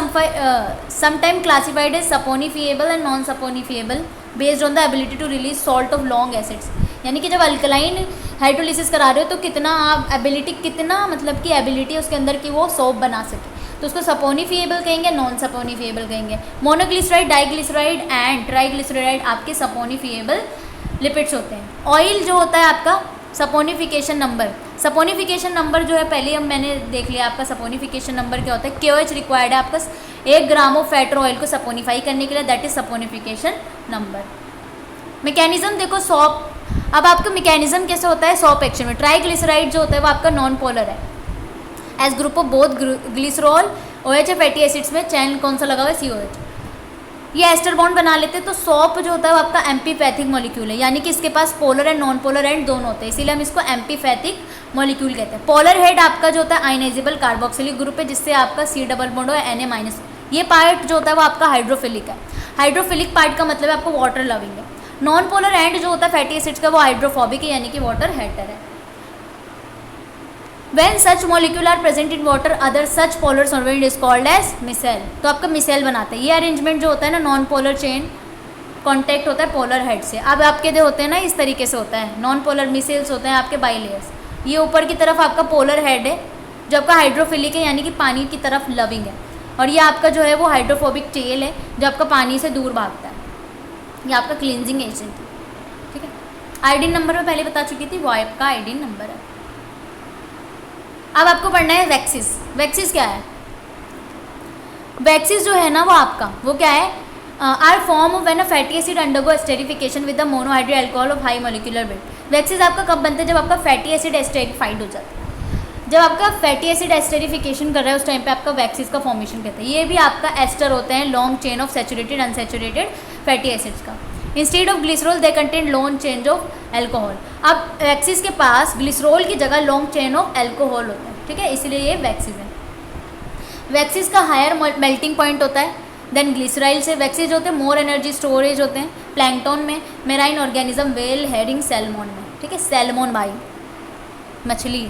A: sometime classified as saponifiable and non saponifiable based on the ability to release salt of long acids. यानी कि जब अल्कलाइन हाइड्रोलिसिस करा रहे हो तो कितना आप एबिलिटी, कितना मतलब कि एबिलिटी उसके अंदर की वो सोप बना सके, तो उसको सपोनिफिएबल कहेंगे, नॉन सपोनिफिएबल कहेंगे। मोनोग्लिसराइड, डाइग्लिसराइड एंड ट्राइग्लिसराइड आपके सपोनिफिएबल लिपिड्स होते हैं। ऑयल जो होता है आपका सपोनिफिकेशन नंबर जो है पहले हम मैंने देख लिया आपका सपोनिफिकेशन नंबर क्या होता है। KOH रिक्वायर्ड है आपका 1 ग्राम ऑफ फैट और ऑयल को सपोनिफाई करने के लिए, that is saponification number. Mechanism देखो सॉप, अब आपका मैकेनिज्म कैसे होता है सॉप एक्शन में। ट्राइग्लिसराइड जो होता है वो आपका नॉन पोलर है, age group of both glycerol OH fatty acids में चैन कौन सा लगा हुआ है, COH। ये एस्टर बॉन्ड बना लेते हैं। तो सॉप जो होता है वो आपका एम्पीपैथिक मॉलिक्यूल है, यानी कि इसके पास polar and non polar end दोनों होते हैं, इसीलिए हम इसको एम्पीपैथिक मॉलिक्यूल कहते हैं। पोलर हेड आपका जो होता है आयनाइजेबल कार्बोक्सिलिक ग्रुप है, जिससे आपका C डबल बॉन्ड और Na-। ये पार्ट जो होता है वो आपका हाइड्रोफिलिक है। हाइड्रोफिलिक पार्ट का मतलब है आपको वाटर लविंग है। नॉन पोलर एंड जो होता है फैटी एसिड्स का वो हाइड्रोफोबिक है, यानी कि वाटर हेटर है। When such molecule are present in water, other such polar solvent is called as micelle। तो आपका मिसेल बनाते हैं। ये अरेंजमेंट जो होता है ना, नॉन पोलर चेन कॉन्टैक्ट होता है पोलर हेड से। अब आपके जो होते हैं ना इस तरीके से होता है, नॉन पोलर मिसेल्स होते हैं आपके बाइलेयर्स। ये ऊपर की तरफ आपका पोलर हेड है जो आपका हाइड्रोफिलिक है, यानी कि पानी की तरफ लविंग है, और ये आपका जो है वो हाइड्रोफोबिक टेल है जो आपका पानी से दूर भागता है। ये आपका क्लींजिंग एजेंट है, ठीक है। आयोडीन नंबर में पहले बता चुकी थी, वो आपका आयोडीन नंबर है। अब आपको पढ़ना है वैक्सिस। वैक्सिस क्या है? वैक्सिस जो है ना वो आपका वो क्या है, are form when a fatty acid undergo esterification with the monohydro alcohol of high molecular weight. Waxes आपका कब बनते हैं? जब आपका फैटी एसिड एस्टेरिफाइड हो जाता है। जब आपका फैटी एसिड एस्टेरिफिकेशन कर रहा है उस टाइम पे आपका वैक्सिस का फॉर्मेशन कहते हैं। ये भी आपका एस्टर होते हैं, long chain of saturated unsaturated fatty acids का। Instead of glycerol they contain long chain of alcohol. अब वैक्सिस के पास ग्लिसरॉल की जगह लॉन्ग चेन ऑफ एल्कोहल होता है, ठीक है, इसलिए ये वैक्सिस है। वैक्सिस का हायर मेल्टिंग पॉइंट होता है देन ग्लिसराइल से। वैक्सिस होते हैं मोर एनर्जी स्टोरेज होते हैं प्लैंकटन में, मेराइन ऑर्गेनिज्म, वेल, हेरिंग, सैल्मोन में, ठीक है, सैल्मोन भाई मछली।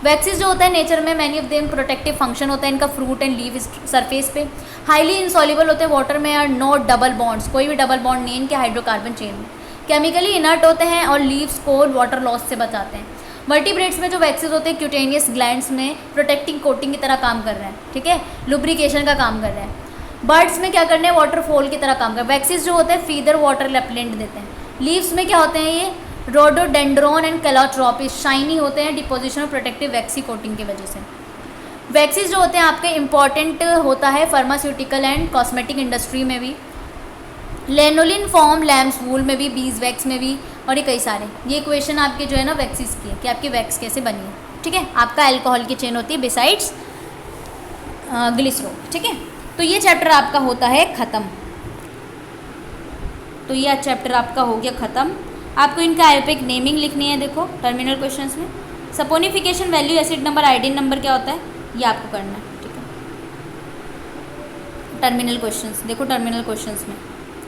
A: वैक्सिस जो होता है नेचर में many of them protective function होता है इनका फ्रूट एंड लीव सरफेस पे। हाईली इंसॉल्युबल होते हैं वाटर में, और नो डबल बॉन्ड्स, कोई भी डबल बॉन्ड नहीं इनके हाइड्रोकार्बन चेन में। केमिकली इनर्ट होते हैं और लीव्स को वाटर लॉस से बचाते हैं। वर्टिब्रेट्स में जो वैक्सिस होते हैं क्यूटेनियस ग्लैंड्स में प्रोटेक्टिंग कोटिंग की तरह काम कर रहे हैं, ठीक है, लुब्रिकेशन का काम कर रहे हैं। बर्ड्स में क्या करने हैं, वाटरफॉल की तरह काम कर रहे हैं। वैक्सिस जो होते हैं फीदर वाटर रेपेलेंट देते हैं। लीव्स में क्या होते हैं, ये रोडोडेंड्रोन एंड कैलोट्रोपिस, शाइनी होते हैं deposition of protective vaccine coating की वजह से। वैक्सिस जो होते हैं आपके इंपॉर्टेंट होता है फार्मास्यूटिकल एंड कॉस्मेटिक इंडस्ट्री में भी, लेनोलिन फॉर्म लैम्स वूल में भी, बीज वैक्स में भी, और ये कई सारे। ये इक्वेशन आपके जो है ना वैक्सिस की है कि आपकी वैक्स कैसे बनी है, ठीक है। आपका अल्कोहल की चेन होती है बिसाइड्स ग्लिसरॉल, ठीक है। तो ये चैप्टर आपका होता है ख़त्म। तो ये चैप्टर आपका हो गया ख़त्म। आपको इनका आयोपिक नेमिंग लिखनी है, देखो टर्मिनल क्वेश्चंस में। Saponification value, acid number, iodine number क्या होता है ये आपको करना है, ठीक है। टर्मिनल क्वेश्चंस देखो टर्मिनल क्वेश्चंस में,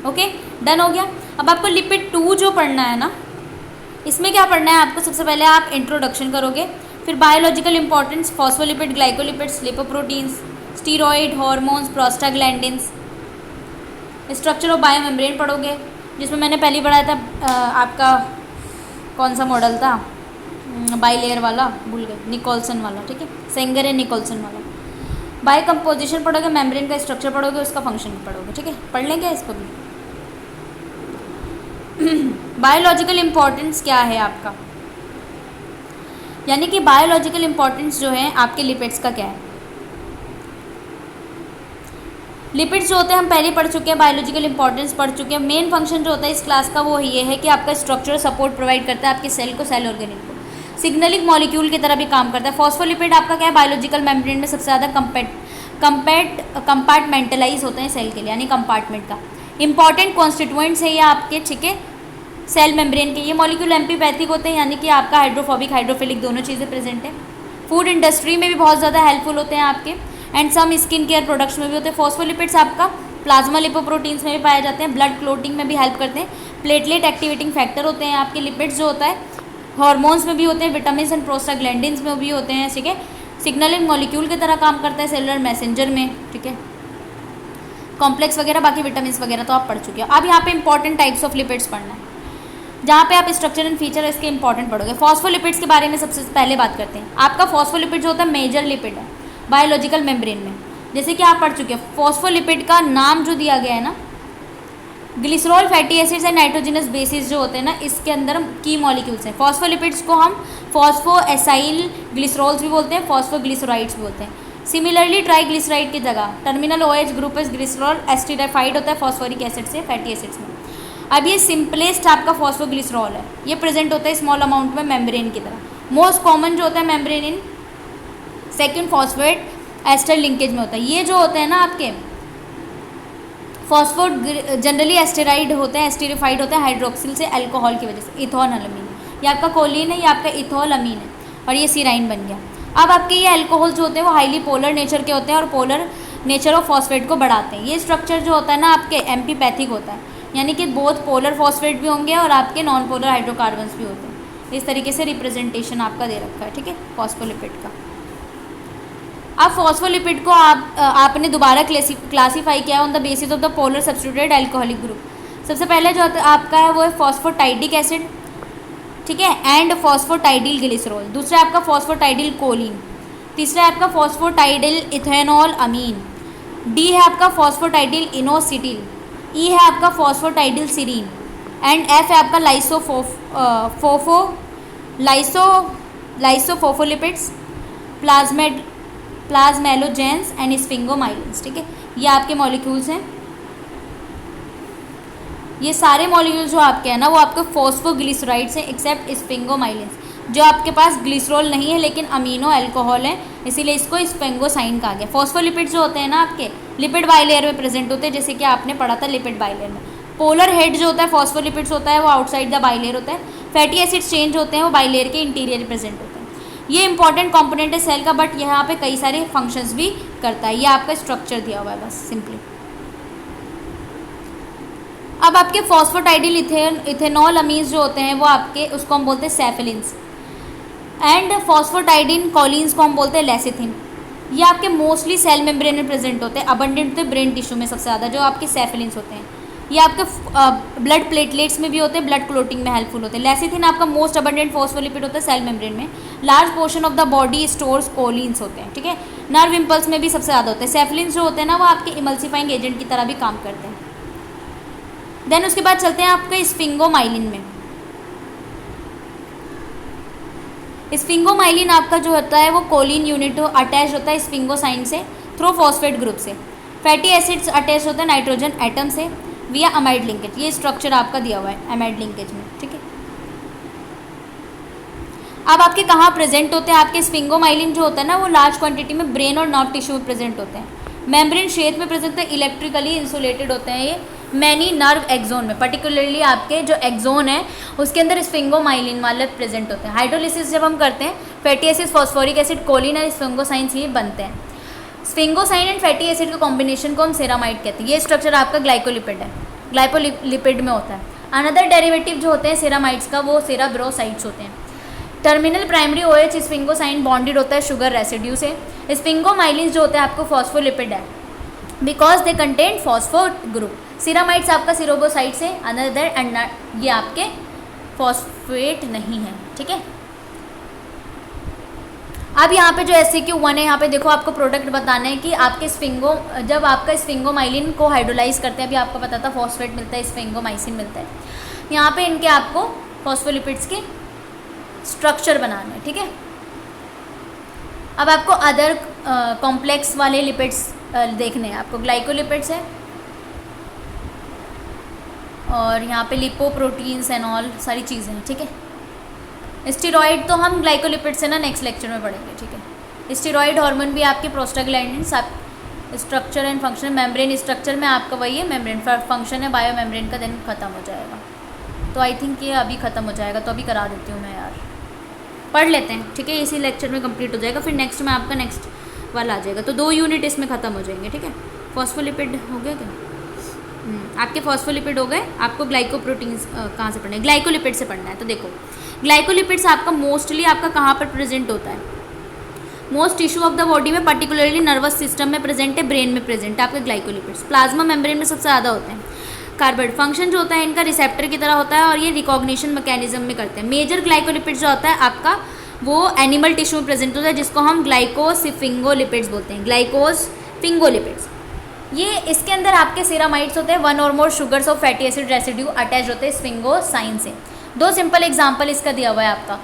A: ओके डन हो गया। अब आपको लिपिड 2 जो पढ़ना है ना, इसमें क्या पढ़ना है आपको, सबसे पहले आप इंट्रोडक्शन करोगे, फिर biological importance, phospholipid, glycolipids, lipoproteins, steroid, hormones, prostaglandins, structure of biomembrane पढ़ोगे, जिसमें मैंने पहले पढ़ाया था आपका कौन सा मॉडल था, बाइलेयर वाला भूल गए, निकोल्सन वाला, ठीक है, सेंगर एंड निकोल्सन वाला। बायो कंपोजिशन पढ़ोगे, मेम्ब्रेन का स्ट्रक्चर पढ़ोगे, उसका फंक्शन भी पढ़ोगे, ठीक है, पढ़ लें क्या इसको भी। बायोलॉजिकल इम्पोर्टेंस क्या है आपका, यानी कि बायोलॉजिकल इम्पोर्टेंस जो है आपके लिपिड्स का क्या है। लिपिड्स जो होते हैं हम पहले पढ़ चुके हैं, बायोलॉजिकल इंपॉर्टेंस पढ़ चुके हैं। मेन फंक्शन जो होता है इस क्लास का वो ये है कि आपका स्ट्रक्चरल सपोर्ट प्रोवाइड करता है आपके सेल को, सेल ऑर्गेनिल को, सिग्नलिंग मॉलिक्यूल की तरह भी काम करता है। फॉस्फोलिपिड आपका क्या है, बायोलॉजिकल मेम्ब्रेन में सबसे ज़्यादा कंपार्टमेंटलाइज होते हैं सेल के लिए, यानी कंपार्टमेंट का। इंपॉर्टेंट कॉन्स्टिट्यूएंट्स है ये आपके, ठीक है, सेल मेम्ब्रेन के। ये मॉलिक्यूल एम्फीपैथिक होते हैं, यानी कि आपका हाइड्रोफोबिक हाइड्रोफिलिक दोनों चीज़ें प्रेजेंट है। फूड इंडस्ट्री में भी बहुत ज़्यादा हेल्पफुल होते हैं आपके, and some skin care products में भी होते हैं। फॉस्फोलिपिड्स आपका प्लाज्मा लिपोप्रोटीन्स में भी पाए जाते हैं, ब्लड क्लोटिंग में भी हेल्प करते हैं, प्लेटलेट एक्टिवेटिंग फैक्टर होते हैं आपके। लिपिड्स जो होता है हार्मोन्स में भी होते हैं, विटामिन एंड प्रोस्टाग्लैंडिन्स में भी होते हैं, ठीक है। सिग्नलिंग मॉलिक्यूल की तरह काम करता है सेलुलर मैसेंजर में, ठीक है। कॉम्प्लेक्स वगैरह, बाकी विटामिन वगैरह तो आप पढ़ चुके हो। अब यहाँ पे इंपॉर्टेंट टाइप्स ऑफ लिपिड्स पढ़ना है, जहाँ पे आप स्ट्रक्चर एंड फीचर इसके इंपॉर्टेंट पढ़ोगे। फॉस्फोलिपिड्स के बारे में सबसे पहले बात करते हैं। आपका फॉस्फोलिपिड जो होता है मेजर लिपिड है बायोलॉजिकल मेम्ब्रेन में, जैसे कि आप पढ़ चुके हैं। फॉस्फोलिपिड का नाम जो दिया गया है ना, glycerol fatty acids and nitrogenous bases जो होते हैं ना, इसके अंदर की मॉलिक्यूल्स हैं। फॉस्फोलिपिड्स को हम फॉस्फो एसाइल ग्लिसरॉल्स भी बोलते हैं, फॉस्फोग्लिसराइड्स भी बोलते हैं। सिमिलरली ट्राईग्लिसराइड की जगह टर्मिनल OH ग्रुप इस ग्लिसरॉल एस्टिराइफाइड होता है फॉस्फोरिक एसिड से, फैटी एसिड्स में। अब ये सिंपलेस्ट आपका फॉस्फोग्लिसरॉल है, ये प्रेजेंट होता है स्मॉल अमाउंट में मेम्ब्रेन की तरह। मोस्ट कॉमन जो होता है membrane in second phosphate ester linkage में होता है। ये जो होते हैं ना आपके फॉस्फोड जनरली एस्टेराइड होते हैं, एस्टिरिफाइड होते हैं हाइड्रोक्सिल से अल्कोहल की वजह से। इथोनलमीन, ये आपका कोलिन है, ये आपका इथोलमीन है, और ये सीराइन बन गया। अब आपके ये अल्कोहल जो होते हैं वो हाईली पोलर नेचर के होते हैं और पोलर नेचर ऑफ फॉस्फेट को बढ़ाते हैं। ये स्ट्रक्चर जो होता है ना आपके एम्फीपैथिक होता है, यानी कि बहुत पोलर फॉस्फेट भी होंगे और आपके नॉन पोलर हाइड्रोकार्बन्स भी होते हैं। इस तरीके से रिप्रेजेंटेशन आपका दे रखा है, ठीक है, फॉस्फोलिपिड का। अब फॉस्फोलिपिड को आपने दोबारा क्लासीफाई किया on the basis of the polar substituted alcoholic group. सबसे पहले जो आपका है वो है फॉस्फोटाइडिक एसिड, ठीक है, एंड फॉस्फोटाइडिल ग्लिसरॉल। दूसरा आपका फॉस्फोटाइडिल कोलिन। तीसरा आपका फॉस्फोटाइडिल इथेनॉल अमीन। डी है आपका फॉस्फोटाइडिल इनोसिटिल। ई है आपका फॉस्फोटाइडिल सीरीन, एंड एफ है आपका लाइसोफोफोलिपिड्स, प्लाज्मेलोजेंस एंड स्फिंगोमाइलिन्स, ठीक है। ये आपके मॉलिक्यूल्स हैं। ये सारे मॉलिक्यूल जो आपके हैं ना वो आपके फॉस्फोग्लिसराइड्स हैं एक्सेप्ट स्फिंगोमाइलिन्स, जो आपके पास ग्लिसरॉल नहीं है लेकिन अमीनो अल्कोहल है, इसीलिए इसको स्फिंगोसाइन कहा गया। फॉस्फोलिपिड जो होते हैं ना आपके लिपिड बाइलेयर में प्रेजेंट होते हैं, जैसे कि आपने पढ़ा था लिपिड बाइलेयर में। पोलर हेड जो होता है फॉस्फोलिपिड्स होता है वो आउटसाइड द बाइलेयर होता है। फैटी एसिड्स चेंज होते हैं वो बाइलेयर के इंटीरियर प्रेजेंट होते हैं। ये इंपॉर्टेंट कंपोनेंट है सेल का, बट यहाँ पे कई सारे फंक्शंस भी करता है। ये आपका स्ट्रक्चर दिया हुआ है बस सिंपली। अब आपके फॉस्फोटाइडिल इथेनॉल अमीन्स जो होते हैं वो आपके उसको हम बोलते हैं सेफिलिन्स, एंड फॉस्फोटाइडिन कॉलिन्स को हम बोलते हैं लेसिथिन। ये आपके मोस्टली सेल मेम्ब्रेन में प्रेजेंट होते हैं, अबंडेंट होते हैं ब्रेन टिश्यू में सबसे ज़्यादा, जो आपके सेफिलिन्स होते हैं। ये आपके ब्लड प्लेटलेट्स में भी होते हैं, ब्लड क्लोटिंग में हेल्पफुल होते हैं। लेसिथिन आपका मोस्ट अबंडेंट फॉस्फोलिपिड होता है सेल मेम्ब्रेन में। Large portion of the body stores Collins होते हैं, ठीक है। नर्व इम्पल्स में भी सबसे ज़्यादा होते हैं। सेफिलिन्स जो होते हैं ना वो आपके इमल्सिफाइंग एजेंट की तरह भी काम करते हैं। देन उसके बाद चलते हैं आपके स्फिंगोमाइलिन में। स्फिंगोमाइलिन आपका जो होता है वो कोलिन यूनिट अटैच होता है स्फिंगोसाइन से थ्रू फॉस्फेट ग्रुप से। फैटी एसिड्स अटैच होता है नाइट्रोजन एटम से विया अमाइड लिंकेज। ये स्ट्रक्चर आपका दिया हुआ है अमाइड लिंकेज में, ठीक है। अब आपके कहाँ प्रेजेंट होते हैं? आपके स्फिंगोमाइलिन जो होता है ना वो लार्ज क्वांटिटी में ब्रेन और नर्व टिश्यू में प्रेजेंट होते हैं। मेम्ब्रेन शेप में प्रेजेंट होते हैं, इलेक्ट्रिकली इंसुलेटेड होते हैं ये मैनी नर्व एक्जोन में। पर्टिकुलरली आपके जो एक्जोन है उसके अंदर स्फिंगोमाइलिन वाले प्रेजेंट होते हैं। हाइड्रोलिसिस जब हम करते हैं fatty acid phosphoric acid choline और स्फिंगोसाइंस ये बनते हैं। स्फिंगोसाइन एंड फैटी एसिड के कॉम्बिनेशन को हम सेरामाइड कहते हैं। ये स्ट्रक्चर आपका ग्लाइकोलिपिड है, ग्लाइकोलिपिड में होता है। अनदर डेरिवेटिव जो होते हैं सेरामाइड्स का वो सेराब्रोसाइड्स होते हैं। टर्मिनल प्राइमरी OH स्फिंगोसाइन बॉन्डेड होता है शुगर रेसिड्यू से। स्फिंगोमाइलिन जो होते हैं आपको फॉस्फोलिपिड है because they contain phosphate group. Ceramides आपका सिरोबोसाइड से, अनदर एंड ये आपके फॉस्फेट नहीं है, ठीक है। अब यहाँ पे जो SCQ1 है, यहाँ पे देखो आपको प्रोडक्ट बताना है कि आपके जब आपका स्फिंगोमाइलिन को हाइड्रोलाइज करते हैं, अभी आपको पता था फॉस्फेट मिलता है, स्फिंगोमाइसिन मिलता है। यहाँ पे इनके आपको फॉस्फोलिपिड्स के स्ट्रक्चर बनाना है, ठीक है। अब आपको अदर कॉम्प्लेक्स वाले लिपिड्स देखने हैं। आपको ग्लाइकोलिपिड्स है और यहाँ पे लिपोप्रोटीन्स एंड ऑल सारी चीज़ें हैं, ठीक है। स्टेरॉइड तो हम ग्लाइकोलिपिड से ना नेक्स्ट लेक्चर में पढ़ेंगे, ठीक है। स्टेरॉइड हार्मोन भी आपके prostaglandins structure and function, membrane structure में आपका वही है, मेम्ब्रेन फंक्शन है बायो मेम्ब्रेन का, देन ख़त्म हो जाएगा। तो आई थिंक ये अभी ख़त्म हो जाएगा, तो अभी करा देती हूँ मैं यार, पढ़ लेते हैं, ठीक है, इसी लेक्चर में कंप्लीट हो जाएगा, फिर नेक्स्ट में आपका नेक्स्ट वाला आ जाएगा। तो 2 यूनिट इसमें ख़त्म हो जाएंगे, ठीक है। फॉस्फोलिपिड हो गया क्या? आपके फॉस्फोलिपिड हो गए, आपको ग्लाइकोप्रोटीन्स कहाँ से पढ़ना है? ग्लाइकोलिपिड से पढ़ना है। तो देखो ग्लाइकोलिपिड्स आपका मोस्टली आपका कहाँ पर प्रेजेंट होता है? Most tissue of the body में, पर्टिकुलरली नर्वस सिस्टम में प्रेजेंट है, ब्रेन में प्रेजेंट है आपके ग्लाइकोलिपिड्स। प्लाज्मा मेम्ब्रेन में सबसे ज़्यादा होते हैं। कार्बन फंक्शन जो होता है इनका रिसेप्टर की तरह होता है और ये रिकॉग्निशन मैकेनिज्म में करते हैं। मेजर ग्लाइकोलिपिड्स जो होता है आपका वो एनिमल टिश्यू में प्रेजेंट होता है, जिसको हम ग्लाइकोस्फिंगोलिपिड्स बोलते हैं, ग्लाइकोस्फिंगोलिपिड्स। ये इसके अंदर आपके सेरामाइड्स होते हैं, 1 और more sugars of fatty acid residue attach होते हैं स्फिंगोसाइन से। 2 सिंपल एग्जाम्पल इसका दिया हुआ है आपका,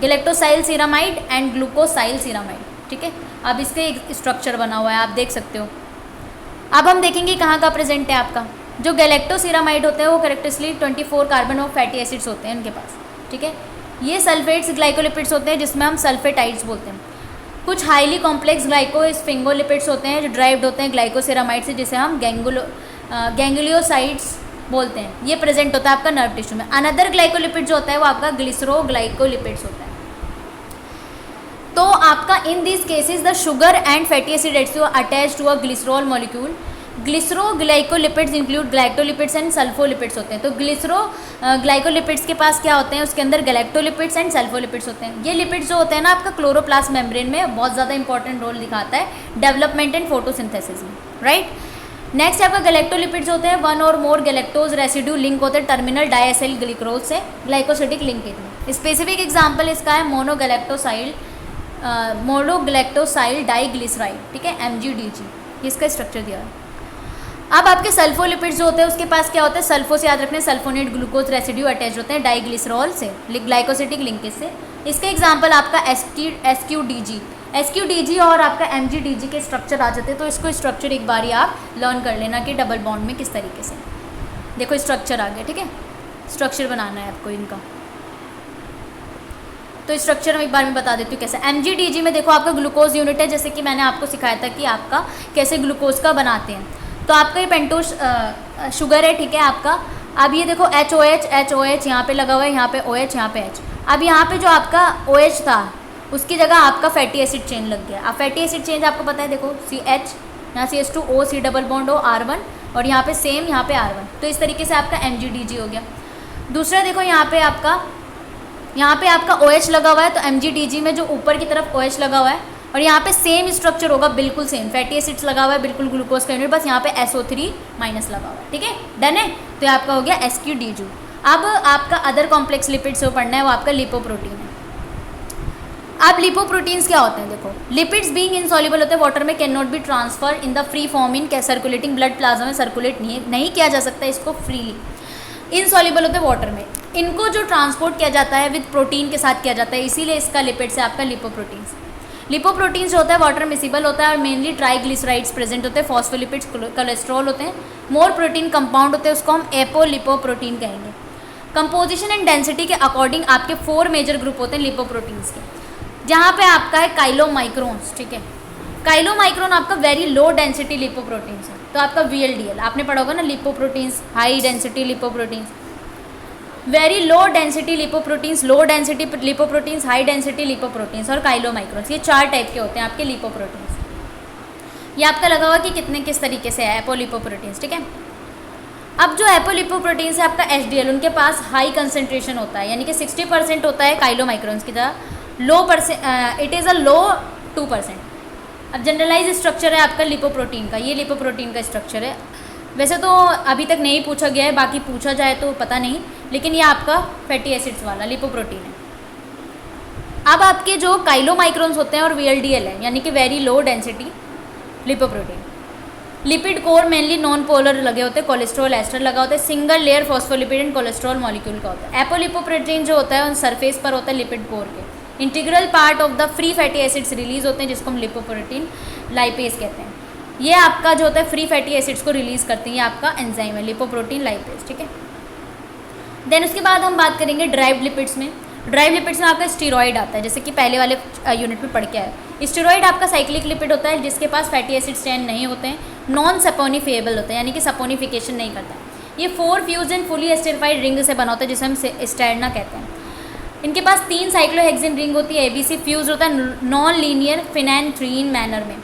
A: गैलेक्टोसाइल सेरामाइड एंड ग्लूकोसाइल सेरामाइड, ठीक है। अब इसके एक स्ट्रक्चर बना हुआ है, आप देख सकते हो। अब हम देखेंगे कहाँ का प्रेजेंट है आपका। जो गैलेक्टोसेरामाइड होते हैं वो करेक्टरली 24 कार्बन और फैटी एसिड्स होते हैं उनके पास, ठीक है। ये सल्फेट्स ग्लाइकोलिपिड्स होते हैं, जिसमें हम सल्फेटाइड्स बोलते हैं। कुछ हाईली कॉम्प्लेक्स ग्लाइकोस्फिंगोलिपिड्स होते हैं जो ड्राइव्ड होते हैं ग्लाइकोसेरामाइड से, जिसे हम गैंग्लियोसाइड्स बोलते हैं। ये प्रेजेंट होता है आपका नर्व टिश्यू में। अनदर ग्लाइकोलिपिड जो होता है वो आपका ग्लिसरोग्लाइकोलिपिड्स होता है। तो आपका in this cases the sugar and fatty acid residue attach to a glycerol molecule. Glyceroglycolipids include glycolipids and sulfolipids होते हैं। तो ग्लाइकोलिपिड्स के पास क्या होते हैं? उसके अंदर गैलेक्टोलिपिड्स एंड सल्फोलिपिड्स होते हैं। ये लिपिड्स जो होते हैं ना आपका क्लोरोप्लास्ट मेम्ब्रेन में बहुत ज़्यादा इंपॉर्टेंट रोल दिखाता है डेवलपमेंट एंड फोटोसिंथेसिस में, राइट। नेक्स्ट आपका गैलेक्टोलिपिड्स होते हैं, 1 और मोर गैलेक्टोज रेसिड्यू लिंक होते हैं टर्मिनल डायएसिल ग्लिक्रोज से ग्लाइकोसिडिक लिंकेज में। स्पेसिफिक एग्जाम्पल इसका है मोनोगैलेक्टोसाइल डाइग्लिसराइड, ठीक है, MGDG, इसका स्ट्रक्चर दिया है। अब आपके सल्फोलिपिड्स जो होते हैं उसके पास क्या होता है? सल्फो से याद रखने, सल्फोनेट ग्लूकोज रेसिड्यू अटैच होते हैं डाइग्लिसरॉल से ग्लाइकोसिडिक लिंकेज से। इसका एग्जाम्पल आपका SQDG और आपका MGDG के स्ट्रक्चर आ जाते हैं। तो इसको स्ट्रक्चर एक बार आप लर्न कर लेना कि डबल बॉन्ड में किस तरीके से, देखो स्ट्रक्चर आ गया, ठीक है। स्ट्रक्चर बनाना है आपको इनका, तो स्ट्रक्चर मैं एक बार में बता देती हूँ कैसे। MGDG में देखो आपका ग्लूकोज यूनिट है, जैसे कि मैंने आपको सिखाया था कि आपका कैसे ग्लूकोज का बनाते हैं। तो आपका ये पेंटोस शुगर है, ठीक है आपका। अब ये देखो HOH यहाँ पे लगा हुआ है, यहाँ पे OH, यहाँ पे H। अब यहाँ पे जो आपका OH था उसकी जगह आपका फैटी एसिड चेन लग गया। अब फैटी एसिड चेन आपको पता है, देखो CH, यहाँ CH2O, C double bond O, R1, और यहाँ पे सेम, यहाँ पे R1। तो इस तरीके से आपका MGDG हो गया। दूसरा देखो यहाँ पे आपका OH लगा हुआ है, तो MGDG में जो ऊपर की तरफ OH लगा हुआ है, और यहाँ पे सेम स्ट्रक्चर होगा, बिल्कुल सेम, फैटी एसिड्स लगा हुआ है, बिल्कुल ग्लूकोज का यूनिट, बस यहाँ पे SO3 माइनस लगा हुआ है, ठीक है, डन है। तो ये आपका हो गया SQDG। अब आपका अदर कॉम्प्लेक्स लिपिड से पढ़ना है, वो आपका लिपोप्रोटीन है। अब लिपोप्रोटीन्स क्या होते हैं? देखो, लिपिड्स बीइंग इनसॉल्युबल होते हैं वाटर में, can not B transfer in the free form in circulating blood plasma में सर्कुलेट नहीं किया जा सकता इसको फ्रीली। इनसॉल्युबल होते हैं वाटर में, इनको जो ट्रांसपोर्ट किया जाता है विद प्रोटीन के साथ किया जाता है, इसीलिए इसका लिपिड से आपका लिपोप्रोटीन्स। लिपोप्रोटीन्स जो होता है वाटर मिसिबल होता है और मेनली ट्राइग्लिसराइड्स प्रेजेंट होते हैं, फॉस्फोलिपिड्स कोलेस्ट्रॉल होते हैं, मोर प्रोटीन कंपाउंड होते हैं, उसको हम एपोलिपोप्रोटीन कहेंगे। कंपोजिशन एंड डेंसिटी के अकॉर्डिंग आपके 4 मेजर ग्रुप होते हैं लिपोप्रोटीन्स के, जहाँ पे आपका है काइलोमाइक्रोन्स, ठीक है। काइलोमाइक्रोन आपका वेरी लो डेंसिटी लिपोप्रोटीन्स है, तो आपका VLDL आपने पढ़ा होगा ना, lipoproteins, high density lipoproteins, very low density lipoproteins, low density lipoproteins, high density lipoproteins और काइलोमाइक्रोन्स। ये 4 टाइप के होते हैं आपके लिपोप्रोटीन्स। ये आपका लगा हुआ कि किस तरीके से है एपोलिपोप्रोटीन्स, ठीक है। अब जो एपोलिपोप्रोटीन्स है आपका HDL, उनके पास हाई कंसेंट्रेशन होता है, यानी कि 60% होता है काइलोमाइक्रोन्स की तरह, इट इज़ अ लो 2%। अब जनरलाइज स्ट्रक्चर है आपका लिपोप्रोटीन का, ये लिपोप्रोटीन का स्ट्रक्चर है। वैसे तो अभी तक नहीं पूछा गया है, बाकी पूछा जाए तो पता नहीं, लेकिन ये आपका फैटी एसिड्स वाला लिपोप्रोटीन है। अब आपके जो काइलोमाइक्रोन्स होते हैं और VLDL है, यानी कि very low density lipoprotein. Lipid core mainly non polar लगे होते हैं, कोलेस्ट्रॉल एस्टर लगा होता है, single layer phospholipid and cholesterol molecule का होता है। एपोलिपोप्रोटीन जो होता है उन सरफेस पर होता है लिपिड कोर के, integral part of the free fatty acids release होते हैं, जिसको हम लिपोप्रोटीन लाइपेज कहते हैं। ये आपका जो होता है फ्री फैटी एसिड्स को रिलीज करते हैं, ये आपका एंजाइम है लिपोप्रोटीन लाइपेज, ठीक है। देन उसके बाद हम बात करेंगे ड्राइव्ड लिपिड्स में। ड्राइव लिपिड्स में आपका स्टीरॉयड आता है, जैसे कि पहले वाले यूनिट में पढ़ के आया। स्टीरॉयड आपका साइक्लिक लिपिड होता है जिसके पास फैटी एसिड चेन नहीं होते हैं, नॉन सपोनिफिएबल होता है, यानी कि सपोनिफिकेशन नहीं करता है। ये 4 फ्यूज एंड फुली एस्टरिफाइड रिंग से बना होता है जिसे हम स्टेरना कहते हैं। इनके पास 3 साइक्लोहेक्सेन रिंग होती है, ABC फ्यूज होता है नॉन लीनियर फिनैंथ्रीन मैनर में।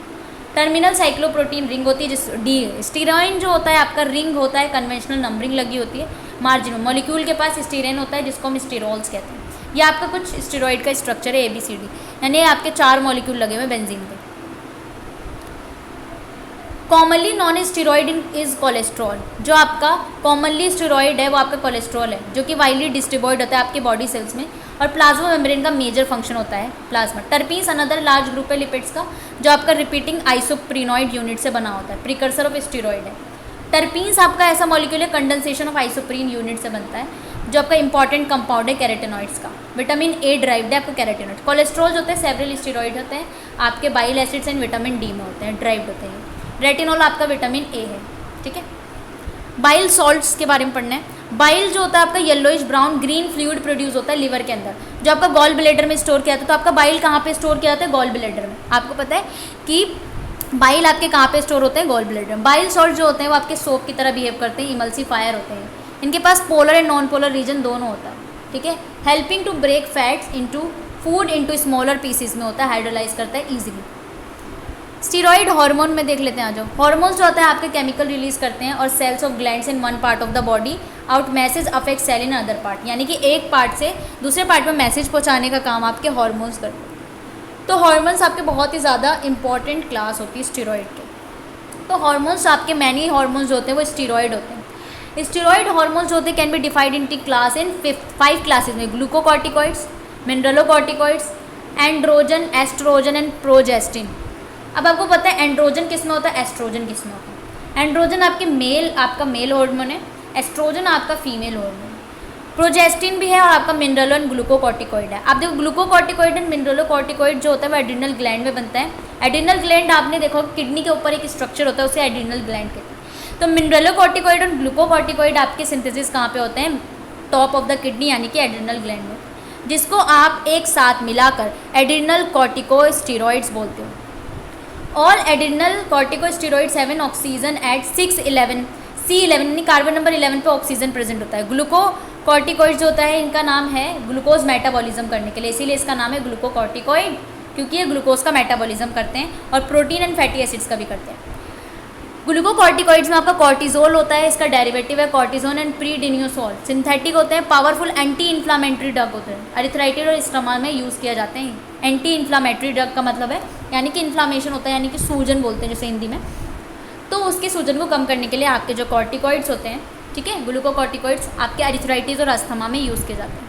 A: टर्मिनल साइक्लोप्रोटीन रिंग होती है जिस डी। स्टीरॉइन जो होता है आपका रिंग होता है, कन्वेंशनल नंबरिंग लगी होती है मार्जिन में। मॉलिक्यूल के पास स्टीरेन होता है जिसको हम स्टीरोल्स कहते हैं। ये आपका कुछ स्टीरॉइड का स्ट्रक्चर है ABCD, यानी आपके 4 मॉलिक्यूल लगे हुए बेंजीन पे। Commonly non steroid is cholesterol. जो आपका कॉमनली स्टीरॉइड है वो आपका कोलेस्ट्रॉल है, जो कि वाइडली डिस्ट्रीब्यूटेड होता है आपकी बॉडी सेल्स में, और प्लाज्मा मेम्ब्रेन का मेजर फंक्शन होता है plasma. Terpenes another large group है लिपिड्स का, जो आपका रिपीटिंग आइसोप्रीनॉइड यूनिट से बना होता है, प्रिकर्सर ऑफ स्टीरॉइड है। टर्पीन्स आपका ऐसा मॉलिक्यूल है कंडेंसेशन ऑफ आइसोप्रीन यूनिट से बनता है, जो आपका इंपॉर्टेंट कंपाउंड है कैरोटीनॉइड्स का। विटामिन A ड्राइव्ड है आपका कैरोटीनॉइड। कोलेस्ट्रॉल होते हैं सेवरल स्टीरॉइड होते हैं आपके bile acids and vitamin D में होते हैं, ड्राइव्ड होते हैं। रेटिनॉल आपका विटामिन A है, ठीक है। बाइल सॉल्ट्स के बारे में पढ़ना है। बाइल जो होता है आपका yellowish brown green fluid produce होता है लिवर के अंदर, जो आपका गॉल ब्लैडर में स्टोर किया जाता है। तो आपका बाइल कहाँ पे स्टोर किया जाता है? गॉल ब्लैडर में। आपको पता है कि बाइल आपके कहाँ पे स्टोर होते हैं? गॉल ब्लैडर में। बाइल सॉल्ट जो होते हैं वो आपके सोप की तरह बिहेव करते हैं, इमल्सीफायर होते हैं। इनके पास polar and non polar region दोनों होता है, ठीक है। Helping to break fats into food into smaller pieces में होता है, हाइड्रोलाइज करता है ईजिली। स्टीरॉइड हार्मोन में देख लेते हैं, आ जाओ। हार्मोन्स जो होता है आपके केमिकल रिलीज करते हैं और cells of glands in one part of the body out message affect cell in other part, यानी कि एक पार्ट से दूसरे पार्ट में मैसेज पहुंचाने का काम आपके हार्मोन्स करते हैं। तो हार्मोन्स आपके बहुत ही ज़्यादा इंपॉर्टेंट क्लास होती है स्टीरॉइड के। तो हार्मोन्स आपके मैनी हार्मोन्स जो होते हैं वो स्टीरॉइड होते हैं। स्टीरॉइड हार्मोन्स जो होते हैं can be divide into class in 5 classes में, glucocorticoids, mineralocorticoids, androgen, estrogen and progestin. अब आपको पता है एंड्रोजन किस में होता है, एस्ट्रोजन किस में होता है। एंड्रोजन आपके आपका मेल हार्मोन है, एस्ट्रोजन आपका फीमेल हार्मोन है। प्रोजेस्टिन भी है और आपका मिनरल एंड ग्लूकोकॉर्टिकॉइड है। आप देखो ग्लूकोकॉर्टिकॉइड एंड मिनरलोकॉर्टिकॉइड जो होता है वो एड्रिनल ग्लैंड में बनता है। एड्रिनल ग्लैंड आपने देखो किडनी के ऊपर एक स्ट्रक्चर होता है, उसे एड्रिनल ग्लैंड कहते हैं। तो मिनरलोकॉर्टिकॉइड और ग्लूकोकॉर्टिकॉइड आपके सिंथेसिस कहाँ पे होते हैं? टॉप ऑफ द किडनी, यानी कि एड्रिनल ग्लैंड में, जिसको आप एक साथ मिलाकर एड्रिनल कॉर्टिकोस्टेरॉइड्स बोलते हो। All adrenal corticosteroids have an oxygen at 611 C11, यानी कार्बन नंबर 11 पे ऑक्सीजन प्रेजेंट होता है। ग्लूकोकॉर्टिकॉइड जो होता है इनका नाम है ग्लूकोज मेटाबॉलिज्म करने के लिए, इसीलिए इसका नाम है ग्लूकोकॉर्टिकॉइड, क्योंकि ये ग्लूकोज का मेटाबॉलिज्म करते हैं और प्रोटीन एंड फैटी एसिड्स का भी करते हैं। ग्लूकोकॉर्टिकॉइड्स में आपका कॉर्टिजोल होता है, इसका डेरिवेटिव है कॉर्टिजोन एंड प्रीडिनियोसोल। सिंथेटिक होते हैं, पावरफुल एंटी इन्फ्लामेटरी ड्रग होते हैं, अरिथ्राइटिस और स्टमा में यूज़ किया जाते हैं। एंटी इन्फ्लामेटरी ड्रग का मतलब है यानी कि इन्फ्लामेशन होता है, यानी कि सूजन बोलते हैं जैसे हिंदी में, तो उसके सूजन को कम करने के लिए आपके जो कॉर्टिकॉइड्स होते हैं, ठीक है, ग्लूकोकॉर्टिकॉइड्स आपके अरिथ्राइटिस और अस्थमा में यूज़ किए जाते हैं।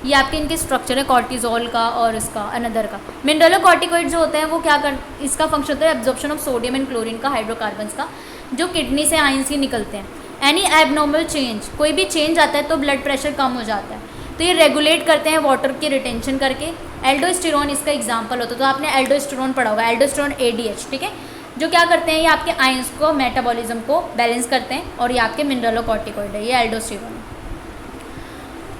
A: ये आपके इनके स्ट्रक्चर है कॉर्टिजोल का और इसका अनदर का। मिनरलोकॉर्टिकॉइड जो होते हैं वो क्या इसका फंक्शन होता है absorption of sodium and chlorine का, हाइड्रोकार्बन्स का, जो किडनी से आयंस ही निकलते हैं। एनी एबनॉर्मल चेंज, कोई भी चेंज आता है तो ब्लड प्रेशर कम हो जाता है, तो ये रेगुलेट करते हैं वाटर की रिटेंशन करके। एल्डोस्टेरोन इसका एग्जाम्पल होता है, तो आपने एल्डोस्टेरोन पढ़ा होगा, एल्डोस्टेरोन ADH, ठीक है, जो क्या करते हैं ये आपके आयंस को, मेटाबॉलिज्म को बैलेंस करते हैं, और ये आपके मिनरलोकॉर्टिकॉइड है, ये एल्डोस्टेरोन है।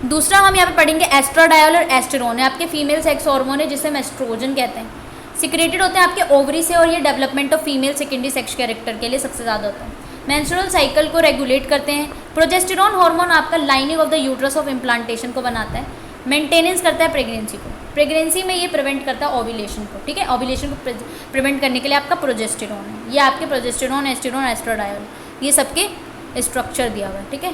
A: दूसरा हम यहाँ पे पढ़ेंगे एस्ट्राडायोल और एस्टेरोन है, आपके फीमेल सेक्स हार्मोन है जिसे हम एस्ट्रोजन कहते हैं। सिक्रेटेड होते हैं आपके ओवरी से, और ये development of female secondary sex character के लिए सबसे ज़्यादा होता है। मेंस्ट्रुअल साइकिल को रेगुलेट करते हैं। प्रोजेस्टेरॉन हार्मोन आपका lining of the uterus of implantation को बनाता है, मेंटेनेंस करता है प्रेगनेंसी को। प्रेगनेंसी में ये प्रिवेंट करता है ओव्यूलेशन को, ठीक है, ओव्यूलेशन को प्रिवेंट करने के लिए आपका प्रोजेस्टेरॉन है। ये आपके प्रोजेस्टेरॉन, एस्टेरोन, एस्ट्राडायोल, ये सबके स्ट्रक्चर दिया हुआ है, ठीक है।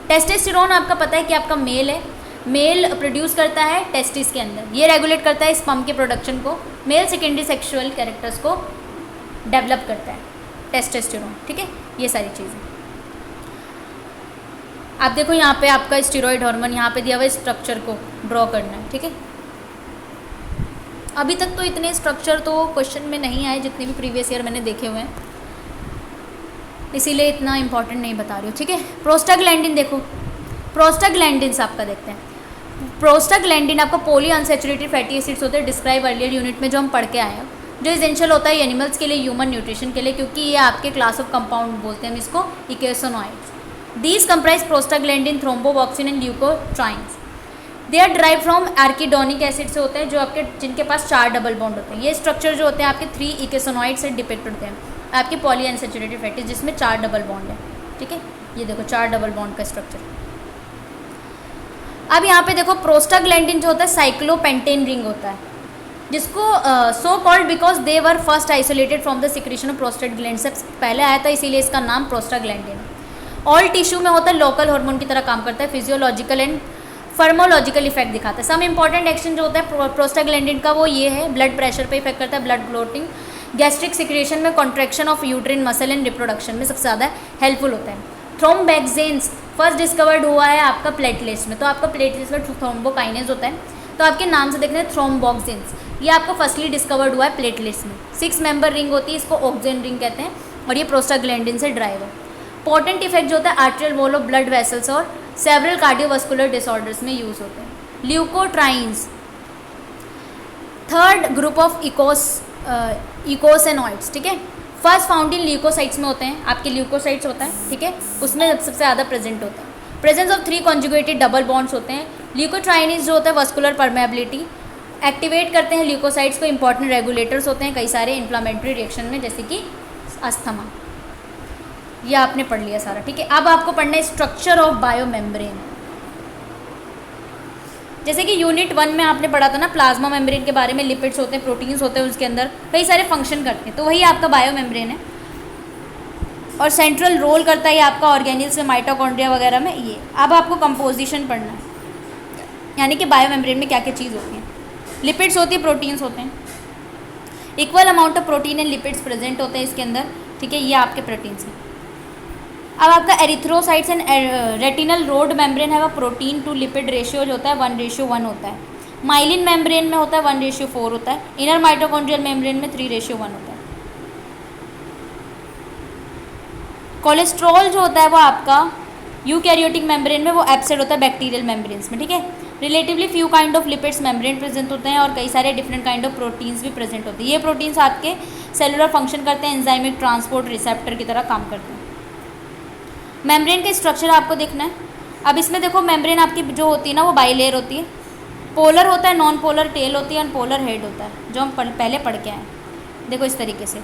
A: टेस्टोस्टेरोन आपका पता है कि आपका मेल है, मेल प्रोड्यूस करता है टेस्टिस के अंदर, ये रेगुलेट करता है स्पर्म के प्रोडक्शन को, मेल सेकेंडरी सेक्सुअल कैरेक्टर्स को डेवलप करता है टेस्टोस्टेरोन, ठीक है, ये सारी चीज़ें। आप देखो यहाँ पे आपका स्टीरॉयड हार्मोन यहाँ पे दिया हुआ है, स्ट्रक्चर को ड्रॉ करना है, ठीक है। अभी तक तो इतने स्ट्रक्चर तो क्वेश्चन में नहीं आए जितने भी प्रीवियस ईयर मैंने देखे हुए हैं, इसीलिए इतना इंपॉर्टेंट नहीं बता रही हूँ, ठीक है। प्रोस्टाग्लैंडिन देखो, प्रोस्टाग्लैंडिन्स आपका देखते हैं। प्रोस्टाग्लैंडिन आपका पॉली अनसैचुरेटेड फैटी एसिड्स होते हैं, डिस्क्राइब अर्लियर यूनिट में जो हम पढ़ के आए हैं, जो इसेंशियल होता है एनिमल्स के लिए, ह्यूमन न्यूट्रिशन के लिए, क्योंकि ये आपके क्लास ऑफ कंपाउंड बोलते हैं हम इसको, eicosanoids. These comprise prostaglandin, thromboxane and leukotrienes. They are drive from arachidonic acid से होते हैं, जो आपके जिनके पास 4 डबल बॉन्ड होते हैं। ये स्ट्रक्चर जो होते हैं आपके 3 इकोसोनॉइड से डिपिक्ट होते हैं, आपके पॉलीअनसैचुरेटेड फैटी जिसमें 4 डबल बॉन्ड है। ठीक है, ये देखो 4 डबल बॉन्ड का स्ट्रक्चर। अब यहाँ पे देखो प्रोस्टाग्लैंडिन जो होता है साइक्लोपेंटेन रिंग होता है, जिसको so called because they were first isolated from the secretion of prostate gland, से पहले आया था इसीलिए इसका नाम प्रोस्टाग्लैंडिन। ऑल टिश्यू में होता है, लोकल हार्मोन की तरह काम करता है, फिजियोलॉजिकल एंड फार्मोलॉजिकल इफेक्ट दिखाता है। सम इंपॉर्टेंट एक्शन जो होता है प्रोस्टाग्लैंडिन का वो ये है, ब्लड प्रेशर पे इफेक्ट करता है, ब्लड क्लॉटिंग, गैस्ट्रिक सिक्रेशन में, contraction of uterine muscle and reproduction में सबसे ज़्यादा हेल्पफुल होता है। थ्रोम्बोक्सिन्स फर्स्ट डिस्कवर्ड हुआ है आपका प्लेटलेट्स में, तो आपका प्लेटलेट्स में थ्रोम्बोकाइनेज होता है, तो आपके नाम से देख रहे हैं थ्रोम्बोक्सिन्स, ये आपको फर्स्टली डिस्कवर्ड हुआ है प्लेटलेट्स में। 6 मेंबर रिंग होती है, इसको ऑक्सिन रिंग कहते हैं, और ये प्रोस्टाग्लैंडिन से ड्राइव है। पोटेंट इफेक्ट जो होता है arterial wall of blood vessels और सेवरल कार्डियोवास्कुलर डिसऑर्डर्स में यूज होते हैं। ल्यूकोट्राइन्स थर्ड ग्रुप ऑफ इकोसेनॉइड्स, ठीक है, फर्स्ट फाउंड इन ल्यूकोसाइट्स में होते हैं, आपके ल्यूकोसाइट्स होता है, ठीक है, उसमें सबसे ज़्यादा प्रेजेंट होता है। Presence of 3 conjugated double bonds होते हैं। ल्यूकोट्राइन्स जो होता है वस्कुलर परमेबिलिटी एक्टिवेट करते हैं ल्यूकोसाइट्स को, इंपॉर्टेंट रेगुलेटर्स होते हैं कई सारे इन्फ्लामेटरी रिएक्शन में, जैसे कि अस्थमा। ये आपने पढ़ लिया सारा, ठीक है। अब आपको पढ़ना है स्ट्रक्चर ऑफ बायोमेम्ब्रेन। जैसे कि यूनिट 1 में आपने पढ़ा था ना प्लाज्मा मेम्ब्रेन के बारे में, लिपिड्स होते हैं, प्रोटीन्स होते हैं, उसके अंदर कई सारे फंक्शन करते हैं, तो वही आपका बायोमेम्ब्रेन है। और सेंट्रल रोल करता है ये आपका ऑर्गेनिल्स में, माइटोकॉन्ड्रिया वगैरह में। ये अब आपको कंपोजिशन पढ़ना है, यानी कि बायोमेम्ब्रेन में क्या क्या चीज़ होती है। लिपिड्स होती है, प्रोटीन्स होते हैं, equal amount of protein and lipids present होते हैं इसके अंदर, ठीक है, ये आपके प्रोटीन्स हैं। अब आपका erythrocytes and retinal road membrane है, वो प्रोटीन टू लिपिड रेशियो जो होता है 1:1 होता है। माइलिन मेम्ब्रेन में होता है 1:4 होता है। इनर माइटोकॉन्ड्रियल मेम्ब्रेन में 3:1 होता है। कोलेस्ट्रॉल जो होता है वो आपका यूकैरियोटिक मेम्ब्रेन में वो एब्सेंट होता है बैक्टीरियल मेम्ब्रेन्स में, ठीक है। Relatively few kind of lipids membrane present होते हैं और कई सारे डिफरेंट काइंड ऑफ प्रोटीन्स भी प्रेजेंट होते हैं। ये प्रोटीन्स आपके सेलुलर फंक्शन करते हैं, एंजाइमिक ट्रांसपोर्ट रिसेप्टर की तरह काम करते हैं। मेम्ब्रेन का स्ट्रक्चर आपको देखना है। अब इसमें देखो मेम्ब्रेन आपकी जो होती है ना वो बाइलेयर होती है, पोलर होता है, नॉन पोलर टेल होती है, अनपोलर हेड होता है, जो हम पहले पढ़ के आए। देखो इस तरीके से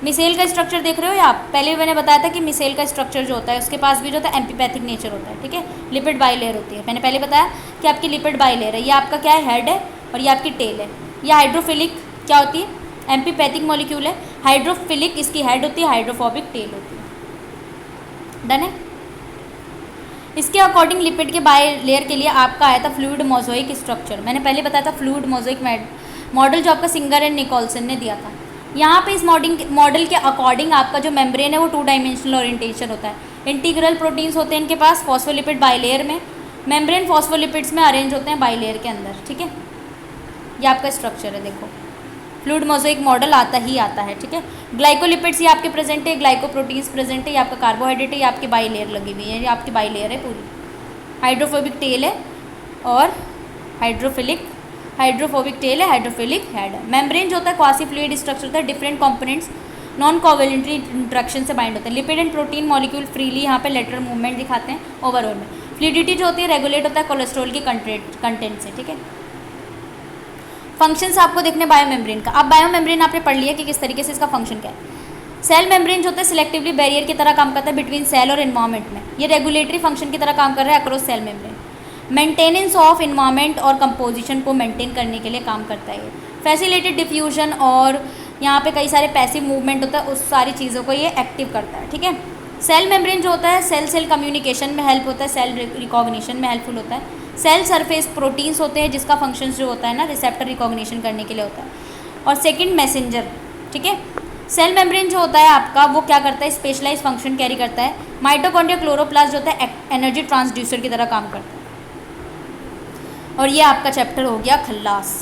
A: मिसेल का स्ट्रक्चर देख रहे हो या आप, पहले भी मैंने बताया था कि मिसेल का स्ट्रक्चर जो होता है उसके पास भी जो होता है एम्पीपैथिक नेचर होता है, ठीक है। लिपिड बाइलेयर होती है, मैंने पहले बताया कि आपकी लिपिड बाइलेयर है। ये आपका क्या है, हेड है, और ये आपकी टेल है। ये हाइड्रोफिलिक क्या होती है, एम्पीपैथिक मॉलिक्यूल है। हाइड्रोफिलिक इसकी हेड होती है, हाइड्रोफोबिक टेल होती है। डन है। इसके अकॉर्डिंग लिपिड के बाइलेयर के लिए आपका आया था फ्लूइड मोज़ोइक स्ट्रक्चर। मैंने पहले बताया था फ्लूइड मोज़ोइक मॉडल जो आपका सिंगर एंड निकोलसन ने दिया था। यहाँ पे इस मॉडल के अकॉर्डिंग आपका जो मेम्ब्रेन है वो 2 डायमेंशनल ओरिएंटेशन होता है। इंटीग्रल प्रोटीन्स होते हैं इनके पास फॉस्फोलिपिड बाइलेयर में, मेम्ब्रेन फॉस्फोलिपिड्स में अरेंज होते हैं बाइलेयर के अंदर, ठीक है। ये आपका स्ट्रक्चर है, देखो फ्लूइड मोज़ोइक मॉडल आता है, ठीक है। ग्लाइकोलिपिड्स ये आपके प्रेजेंट है, ग्लाइकोप्रोटीन्स प्रेजेंट है, ये आपका कार्बोहाइड्रेट है, ये आपकी बाइलेयर लगी हुई है, ये आपकी बाइलेयर है पूरी। हाइड्रोफोबिक टेल है और हाइड्रोफोबिक टेल है, हाइड्रोफिलिक हेड है। मेम्ब्रेन जो होता है क्वासी फ्लूइड स्ट्रक्चर होता है, डिफरेंट कंपोनेंट्स नॉन कोवेलेंटरी इंट्रैक्शन से बाइंड होते हैं। Lipid and protein molecule freely यहाँ पे लेटरल मूवमेंट दिखाते हैं। ओवरऑल में फ्लूइडिटी जो होती है रेगुलेट होता है कोलेस्ट्रॉल के कंटेंट से, ठीक है। फंक्शंस आपको देखने बायोमेम्ब्रेन का। अब बायोमेम्ब्रेन आपने पढ़ लिया कि किस तरीके से इसका फंक्शन क्या है। सेल मेम्ब्रेन जो होता है सिलेक्टिवली बैरियर की तरह काम करता है बिटवीन सेल और इन्वायरमेंट में। ये रेगुलेटरी फंक्शन की तरह काम कर रहा है across cell membrane. Maintenance of environment और कंपोजिशन को मेंटेन करने के लिए काम करता है ये। फैसिलिटेड डिफ्यूजन और यहाँ पे कई सारे पैसिव मूवमेंट होता है, उस सारी चीज़ों को ये एक्टिव करता है, ठीक है। सेल मेम्ब्रेन जो होता है सेल सेल कम्युनिकेशन में हेल्प होता है, सेल रिकॉग्निशन में हेल्पफुल होता है। सेल सरफेस प्रोटीन्स होते हैं जिसका फंक्शन जो होता है ना रिसेप्टर रिकॉग्निशन करने के लिए होता है। और सेकंड मैसेंजर, ठीक है। सेल मेम्ब्रेन जो होता है आपका वो क्या करता है, स्पेशलाइज फंक्शन कैरी करता है। माइटोकॉन्ड्रिया क्लोरोप्लास्ट जो होता है एनर्जी ट्रांसड्यूसर की तरह काम करता है। और ये आपका चैप्टर हो गया खल्लास,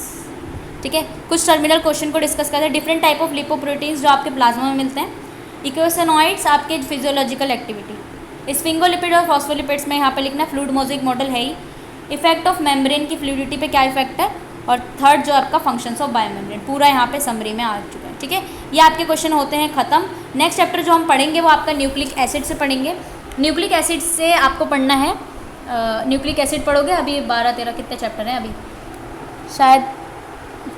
A: ठीक है। कुछ टर्मिनल क्वेश्चन को डिस्कस करते हैं। डिफरेंट टाइप ऑफ लिपोप्रोटीन्स जो आपके प्लाज्मा में मिलते हैं। इकोसेनॉइड्स आपके फिजियोलॉजिकल एक्टिविटी। स्फिंगोलिपिड और फॉस्फोलिपिड्स में यहाँ पे लिखना फ्लूइड मोज़ोइक मॉडल है ही। इफेक्ट ऑफ मेम्ब्रेन की फ्लूइडिटी पे क्या इफेक्ट है, और थर्ड जो आपका फंक्शंस ऑफ बायोमेम्ब्रेन पूरा यहाँ पे समरी में आ चुका है, ठीक है। ये आपके क्वेश्चन होते हैं खत्म। नेक्स्ट चैप्टर जो हम पढ़ेंगे वो आपका न्यूक्लिक एसिड से पढ़ेंगे। न्यूक्लिक एसिड से आपको पढ़ना है न्यूक्लिक एसिड पढ़ोगे। अभी 12-13 कितने चैप्टर हैं, अभी शायद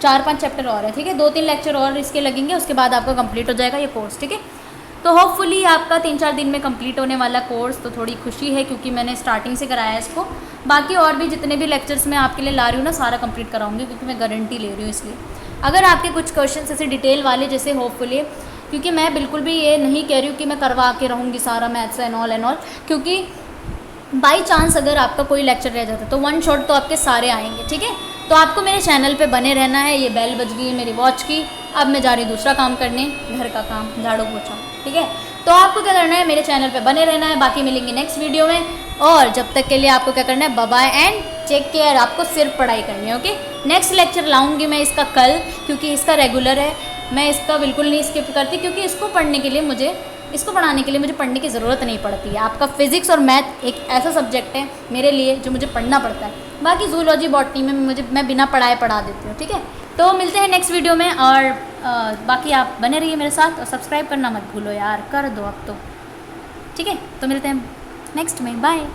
A: 4-5 चैप्टर और है, ठीक है। 2-3 लेक्चर और इसके लगेंगे, उसके बाद आपका कंप्लीट हो जाएगा ये कोर्स, ठीक है। तो होपफुली आपका 3-4 दिन में कंप्लीट होने वाला कोर्स, तो थोड़ी खुशी है क्योंकि मैंने स्टार्टिंग से कराया है इसको। बाकी और भी जितने भी लेक्चर्स मैं आपके लिए ला रही हूँ ना, सारा कंप्लीट कराऊंगी क्योंकि मैं गारंटी ले रही हूँ। इसलिए अगर आपके कुछ क्वेश्चन ऐसे डिटेल वाले जैसे होपफुली, क्योंकि मैं बिल्कुल भी ये नहीं कह रही हूँ कि मैं करवा के रहूँगी सारा मैथ्स एंड ऑल, क्योंकि बाई चांस अगर आपका कोई लेक्चर रह जाता है तो वन शॉट तो आपके सारे आएंगे, ठीक है। तो आपको मेरे चैनल पे बने रहना है। ये बेल बज गई है मेरी वॉच की, अब मैं जा रही हूँ दूसरा काम करने, घर का काम, झाड़ू पोछा, ठीक है। तो आपको क्या करना है, मेरे चैनल पे बने रहना है। बाकी मिलेंगे नेक्स्ट वीडियो में, और जब तक के लिए आपको क्या करना है, bye bye and take care. आपको सिर्फ पढ़ाई करनी है, ओके। नेक्स्ट लेक्चर लाऊंगी मैं इसका कल, क्योंकि इसका रेगुलर है, मैं इसका बिल्कुल नहीं स्किप करती, क्योंकि इसको पढ़ने के लिए मुझे पढ़ने की ज़रूरत नहीं पड़ती है। आपका फिजिक्स और मैथ एक ऐसा सब्जेक्ट है मेरे लिए जो मुझे पढ़ना पड़ता है। बाकी जूलॉजी बॉटनी में मैं बिना पढ़ाए पढ़ा देती हूँ, ठीक है। तो मिलते हैं नेक्स्ट वीडियो में, और बाकी आप बने रहिए मेरे साथ, और सब्सक्राइब करना मत भूलो यार, कर दो अब तो, ठीक है। तो मिलते हैं नेक्स्ट में, बाय।